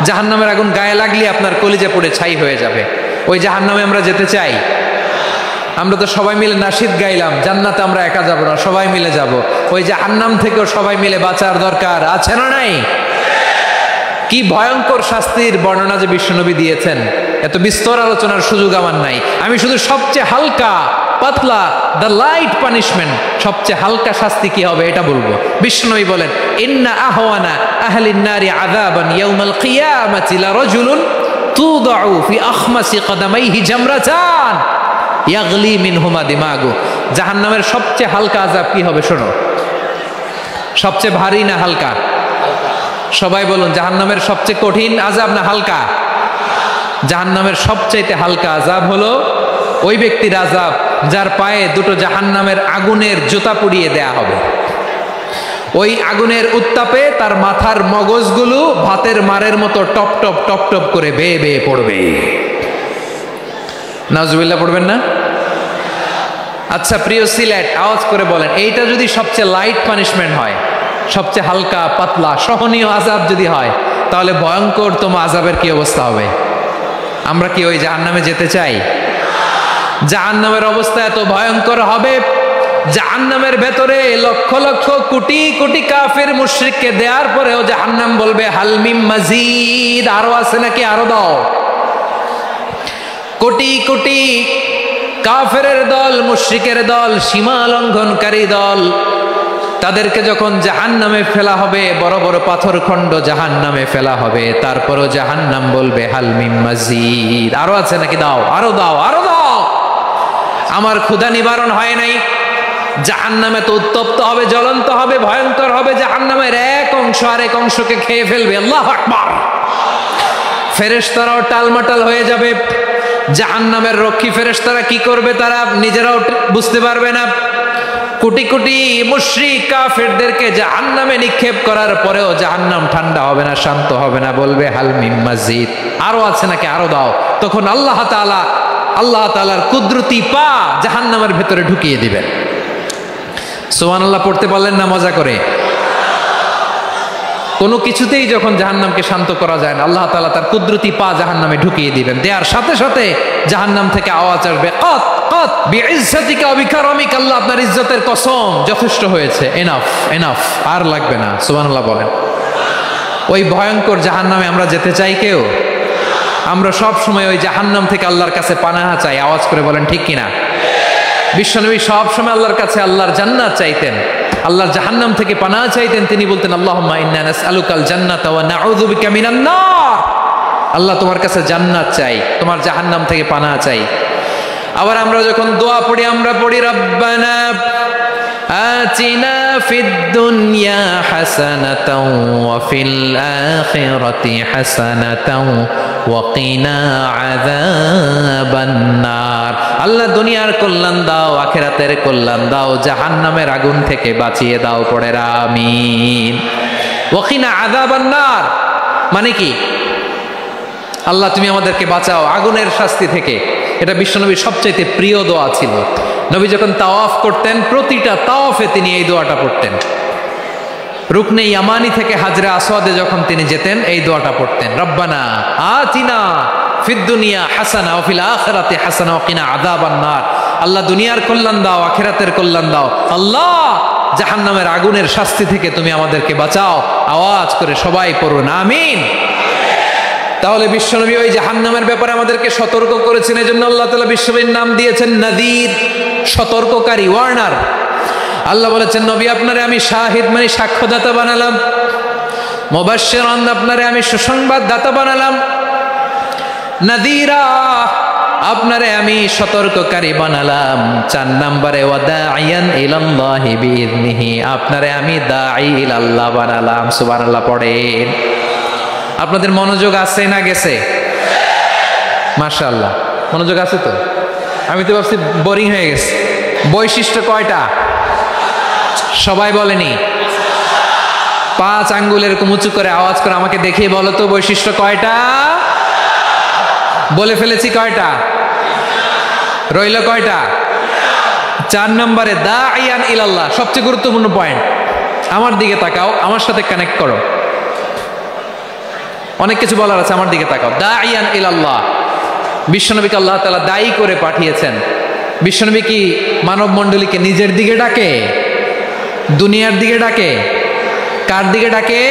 জাহান্নামের আগুন গায়ে লাগলে আপনার কলিজা পড়ে ছাই হয়ে যাবে। ওই জাহান্নামে আমরা যেতে চাই? আমরা তো সবাই মিলে নাশিদ গাইলাম, জান্নাতে আমরা একা যাব না, সবাই মিলে যাব। ওই জাহান্নাম থেকেও সবাই মিলে বাঁচার দরকার আছে না নাই? কি ভয়ঙ্কর শাস্তির বর্ণনা যে বিশ্বনবী দিয়েছেন, এত বিস্তর আলোচনার সুযোগ আমার নাই। আমি শুধু সবচেয়ে হালকা পাতলা, দ্য লাইট পানিশমেন্ট, সবচেয়ে হালকা শাস্তি কি হবে এটা বলবো। বিশ্বনবী বলেন, ইন্না আহওয়ানা আহলিন নারি আযাবান ইয়াউমাল কিয়ামাতি লারাজুলুন তুদাউ ফি আখমাসি কদামাইহি জামরাতান ইয়াগলি মিনহুমা দিমাগু। জাহান্নামের সবচেয়ে হালকা আযাব কি হবে শোনো। সবচেয়ে ভারী না হালকা? সবাই বলুন, জাহান্নামের সবচেয়ে কঠিন আযাব না হালকা? জাহান্নামের সবচাইতে হালকা আযাব হলো ওই ব্যক্তির আযাব যার পায়ে দুটো জাহান্নামের আগুনের জুতা পুড়িয়ে দেয়া হবে। ওই আগুনের উত্তাপে তার মাথার মগজগুলো ভাতের মারের মতো টপ টপ টপ টপ করে বেয়ে বেয়ে পড়বে। নাউজুবিল্লাহ পড়বেন না? আচ্ছা প্রিয় সিলেট, আওয়াজ করে বলেন, এইটা যদি সবচেয়ে লাইট পানিশমেন্ট হয়, সবচেয়ে হালকা পাতলা সহনীয় আযাব যদি হয়, তাহলে ভয়ঙ্করতম আযাবের কি অবস্থা হবে? আমরা কি ওই জাহান্নামে যেতে চাই? জাহান্নামের অবস্থা এত ভয়ঙ্কর হবে জাহান্নামের ভেতরে লক্ষ লক্ষ কোটি কোটি কাফের মুশরিককে দেওয়ার পরেও জাহান্নাম বলবে হাল মিম মাজিদ, আরো আছে নাকি, আরো দাও। কোটি কোটি কাফেরের দল, মুশরিকের দল, সীমা লঙ্ঘনকারী দল, তাদেরকে যখন জাহান্নামে ফেলা হবে, বড় বড় পাথরখণ্ড জাহান্নামে ফেলা হবে, তারপরও জাহান্নাম বলবে হাল মিম মাজিদ, আরো আছে নাকি, দাও, আরো দাও, আরো দাও। আমার ক্ষুধা নিবারণ হয় নাই। জাহান্নামে তো উত্তপ্ত হবে, জ্বলন্ত হবে, ভয়ঙ্কর হবে। জাহান্নামের এক অংশ আরেক অংশকে খেয়ে ফেলবে। আল্লাহু আকবার। ফেরেশতারাও টালমাটাল হয়ে যাবে। জাহান্নামের রক্ষী ফেরেশতারা কি করবে তারা নিজেরাও বুঝতে পারবে না। কোটি কোটি মুশরিক কাফেরদেরকে জাহান্নামে নিক্ষেপ করার পরেও জাহান্নাম ঠান্ডা হবে না, শান্ত হবে না, বলবে হাল মিম মাজিদ, আরো আছে নাকি, আরো দাও। তখন আল্লাহ তাআলার কুদরতি পা জাহান্নামের ভেতরে ঢুকিয়ে দিবেন। সুবহানাল্লাহ পড়তে পারলেন না মজা করে? কোনো কিছুতেই যখন জাহান্নামকে শান্ত করা যায় না, আল্লাহ তাআলা তার কুদরতি পা জাহান্নামে ঢুকিয়ে দিবেন। দেওয়ার সাথে সাথে জাহান্নাম থেকে আওয়াজ আসবে, কত কত বিইজ্জাতিকা ওয়া বিকারামিকা, আল্লাহ আপনার ইজ্জতের কসম, যথেষ্ট হয়েছে, এনাফ এনাফ, আর লাগবে না। সুবহানাল্লাহ বলেন। ওই ভয়ঙ্কর জাহান্নামে আমরা যেতে চাই কেউ? আমরা সব সময় ওই জাহান্নাম থেকে আল্লাহর কাছে পানাহা চাই। আওয়াজ করে বলেন ঠিক কিনা? বিশ্বনবী সব সময় আল্লাহর কাছে আল্লাহর জান্নাত চাইতেন, আল্লাহর জাহান্নাম থেকে পানাহ চাইতেন। তিনি বলতেন আল্লাহুম্মা ইন্না নাসআলুকাল জান্নাতা ওয়া নাউযু বিকা মিনান নার। আল্লাহ তোমার কাছে জান্নাত চাই, তোমার জাহান্নাম থেকে পানাহ চাই। আবার আমরা যখন দোয়া পড়ি, আমরা পড়ি রব্বানা আতিনা ফিদ দুনিয়া হাসানাতাও ওয়া ফিল আখিরাতি হাসানাতাও ওয়া কিনা আযাবান নার। আল্লাহ দুনিয়ার কল্যাণ দাও, আখিরাতের কল্যাণ দাও, জাহান্নামের আগুন থেকে বাঁচিয়ে দাও। পড়ে আমিন। ওয়া কিনা আযাবান নার মানে কি? আল্লাহ তুমি আমাদেরকে বাঁচাও আগুনের শাস্তি থেকে। এটা বিশ্বনবীর সবচাইতে প্রিয় দোয়া ছিল। নবী যখন তাওয়াফ করতেন, প্রতিটা তাওয়াফে তিনি এই দোয়াটা পড়তেন। রুকনে ইয়ামানি থেকে হাজরে আসওয়াদে যখন তিনি যেতেন, এই দোয়াটা পড়তেন, রব্বানা আতিনা ফিদ দুনিয়া হাসানা ওয়া ফিল আখিরাতি হাসানা ওয়া কিনা আযাবান নার। আল্লাহ দুনিয়ার কল্যাণ দাও, আখিরাতের কল্যাণ দাও। আল্লাহ জাহান্নামের আগুনের শাস্তি থেকে তুমি আমাদেরকে বাঁচাও। আওয়াজ করে সবাই পড়ুন আমিন। তাহলে বিশ্বনবী ওই জাহান্নামের ব্যাপারে আমাদেরকে সতর্ক করেছেন। এজন্য আল্লাহ তাআলা বিশ্বনবীর নাম দিয়েছেন নাযীর, সতর্ককারী, ওয়ার্নার। আল্লাহ বলেছেন নবী আপনারে আমি শাহিদ মানে সাক্ষ্যদাতা বানালাম, মুবাশশিরান আপনারে আমি সুসংবাদদাতা বানালাম, নাযীরা আপনারে আমি সতর্ককারী বানালাম। 4 নম্বরে ওয়া দাঈয়ান ইলাল্লাহি বিইذনিহি, আপনারে আমি দাঈ ইলাল্লাহ বানালাম। সুবহানাল্লাহ পড়েন। আপনাদের মনোযোগ আছে না গেছে? মাশাআল্লাহ মনোযোগ আছে তো। আমি তো ভাবছি বোরিং হয়ে গেছে। বৈশিষ্ট্য কয়টা সবাই বলেনি? 5 আঙ্গুল এরকম উঁচু করে আওয়াজ করে আমাকে দেখিয়ে বলো তো বৈশিষ্ট্য কয়টা? বলে ফেলেছি কয়টা? রইল কয়টা? 4 নম্বরে দাঈয়ান ইলাল্লাহ, সবচেয়ে গুরুত্বপূর্ণ পয়েন্ট। আমার দিকে তাকাও, আমার সাথে কানেক্ট করো। অনেক কিছু বলার আছে, আমার দিকে তাকাও। দাঈয়ান ইলাল্লাহ, বিশ্বনবীকে আল্লাহ তাআলা দায়ী করে পাঠিয়েছেন। বিশ্বনবী কি মানব মণ্ডলীকে নিজের দিকে ডাকে? দুনিয়ার দিকে ডাকে? কার দিকে ডাকে?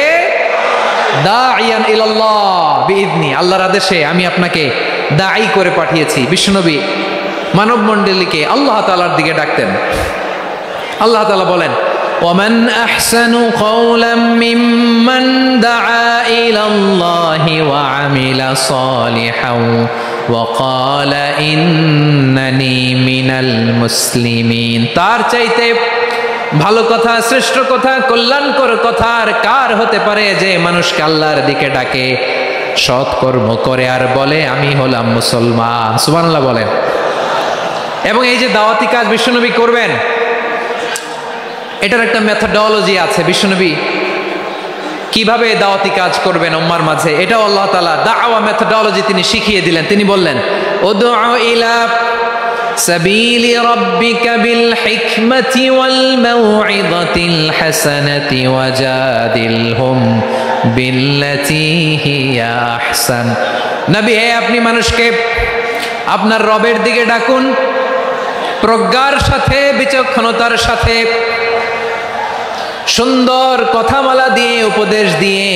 দাঈয়ান ইলাল্লাহ বিইذনি, আল্লাহর আদেশে আমি আপনাকে দায়ী করে পাঠিয়েছি। বিশ্বনবী মানব মণ্ডলীকে আল্লাহ তাআলার দিকে ডাকতেন। আল্লাহ তাআলা বলেন ومن أحسن قولا ممن دعا إلى الله وعمل صالحا وقال إنني من المسلمين। তার চাইতে ভালো কথা, শ্রেষ্ঠ কথা, কল্যাণকর কথা আর কার হতে পারে যে মানুষকে আল্লাহর দিকে ডাকে, সৎকর্ম করে আর বলে আমি হলাম মুসলমান। সুবহানাল্লাহ বলেন। এবং এই যে দাওয়াতি কাজ বিশ্বনবী করবেন, এটার একটা মেথডোলজি আছে। বিশ্বনবী কিভাবে দাওয়াতি কাজ করবেন উম্মার মাঝে, এটাও আল্লাহ তাআলা দাওয়া মেথডোলজি তিনি শিখিয়ে দিলেন। তিনি বললেন উদউ ইলা সাবিলি রাব্বিকা বিল হিকমাতি ওয়াল মাউইযাতিল হাসানাতি ওয়াজাদিলহুম বিল্লাতী হিয়া আহসান। নবী হে আপনি মানুষকে আপনার রবের দিকে ডাকুন প্রজ্ঞার সাথে, বিচক্ষণতার সাথে, সুন্দর কথামালা দিয়ে, উপদেশ দিয়ে।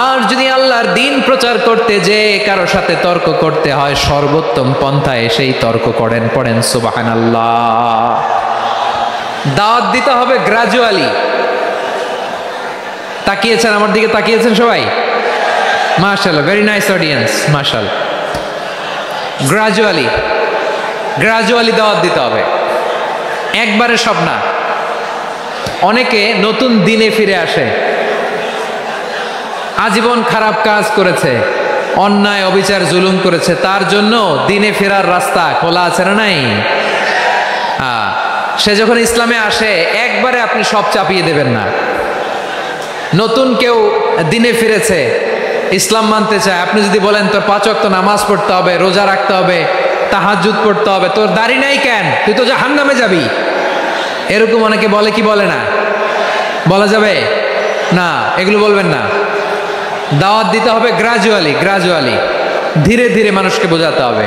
আর যদি আল্লাহর দ্বীন প্রচার করতে যে কারো সাথে তর্ক করতে হয়, সর্বোত্তম পন্থায় সেই তর্ক করেন। পড়েন সুবহানাল্লাহ। দাওয়াত দিতে হবে গ্রাজুয়ালি। তাকিয়েছেন আমার দিকে, তাকিয়েছেন সবাই? মাশাআল্লাহ, ভেরি নাইস অডিয়েন্স, মাশাআল্লাহ। গ্রাজুয়ালি দাওয়াত দিতে হবে, একবারে সব না। অনেকে নতুন দিনে ফিরে আসে, আজীবন খারাপ কাজ করেছে, অন্যায় অবিচার জুলুম করেছে, তার জন্য দিনে ফেরার রাস্তা খোলা আছে না নাই? সে যখন ইসলামে আসে একবারে আপনি সব চাপিয়ে দেবেন না। নতুন কেউ দিনে ফিরেছে, ইসলাম মানতে চায়, আপনি যদি বলেন তোর 5 ওয়াক্ত নামাজ পড়তে হবে, রোজা রাখতে হবে, তাহাজ্জুদ পড়তে হবে, তোর দাড়ি নাই কেন, তুই তো জাহান্নামে যাবি, এরকম অনেকে বলে কি বলে না? বলা যাবে না, এগুলো বলবেন না। দাওয়াত দিতে হবে গ্রাজুয়ালি, ধীরে ধীরে মানুষকে বোঝাতে হবে।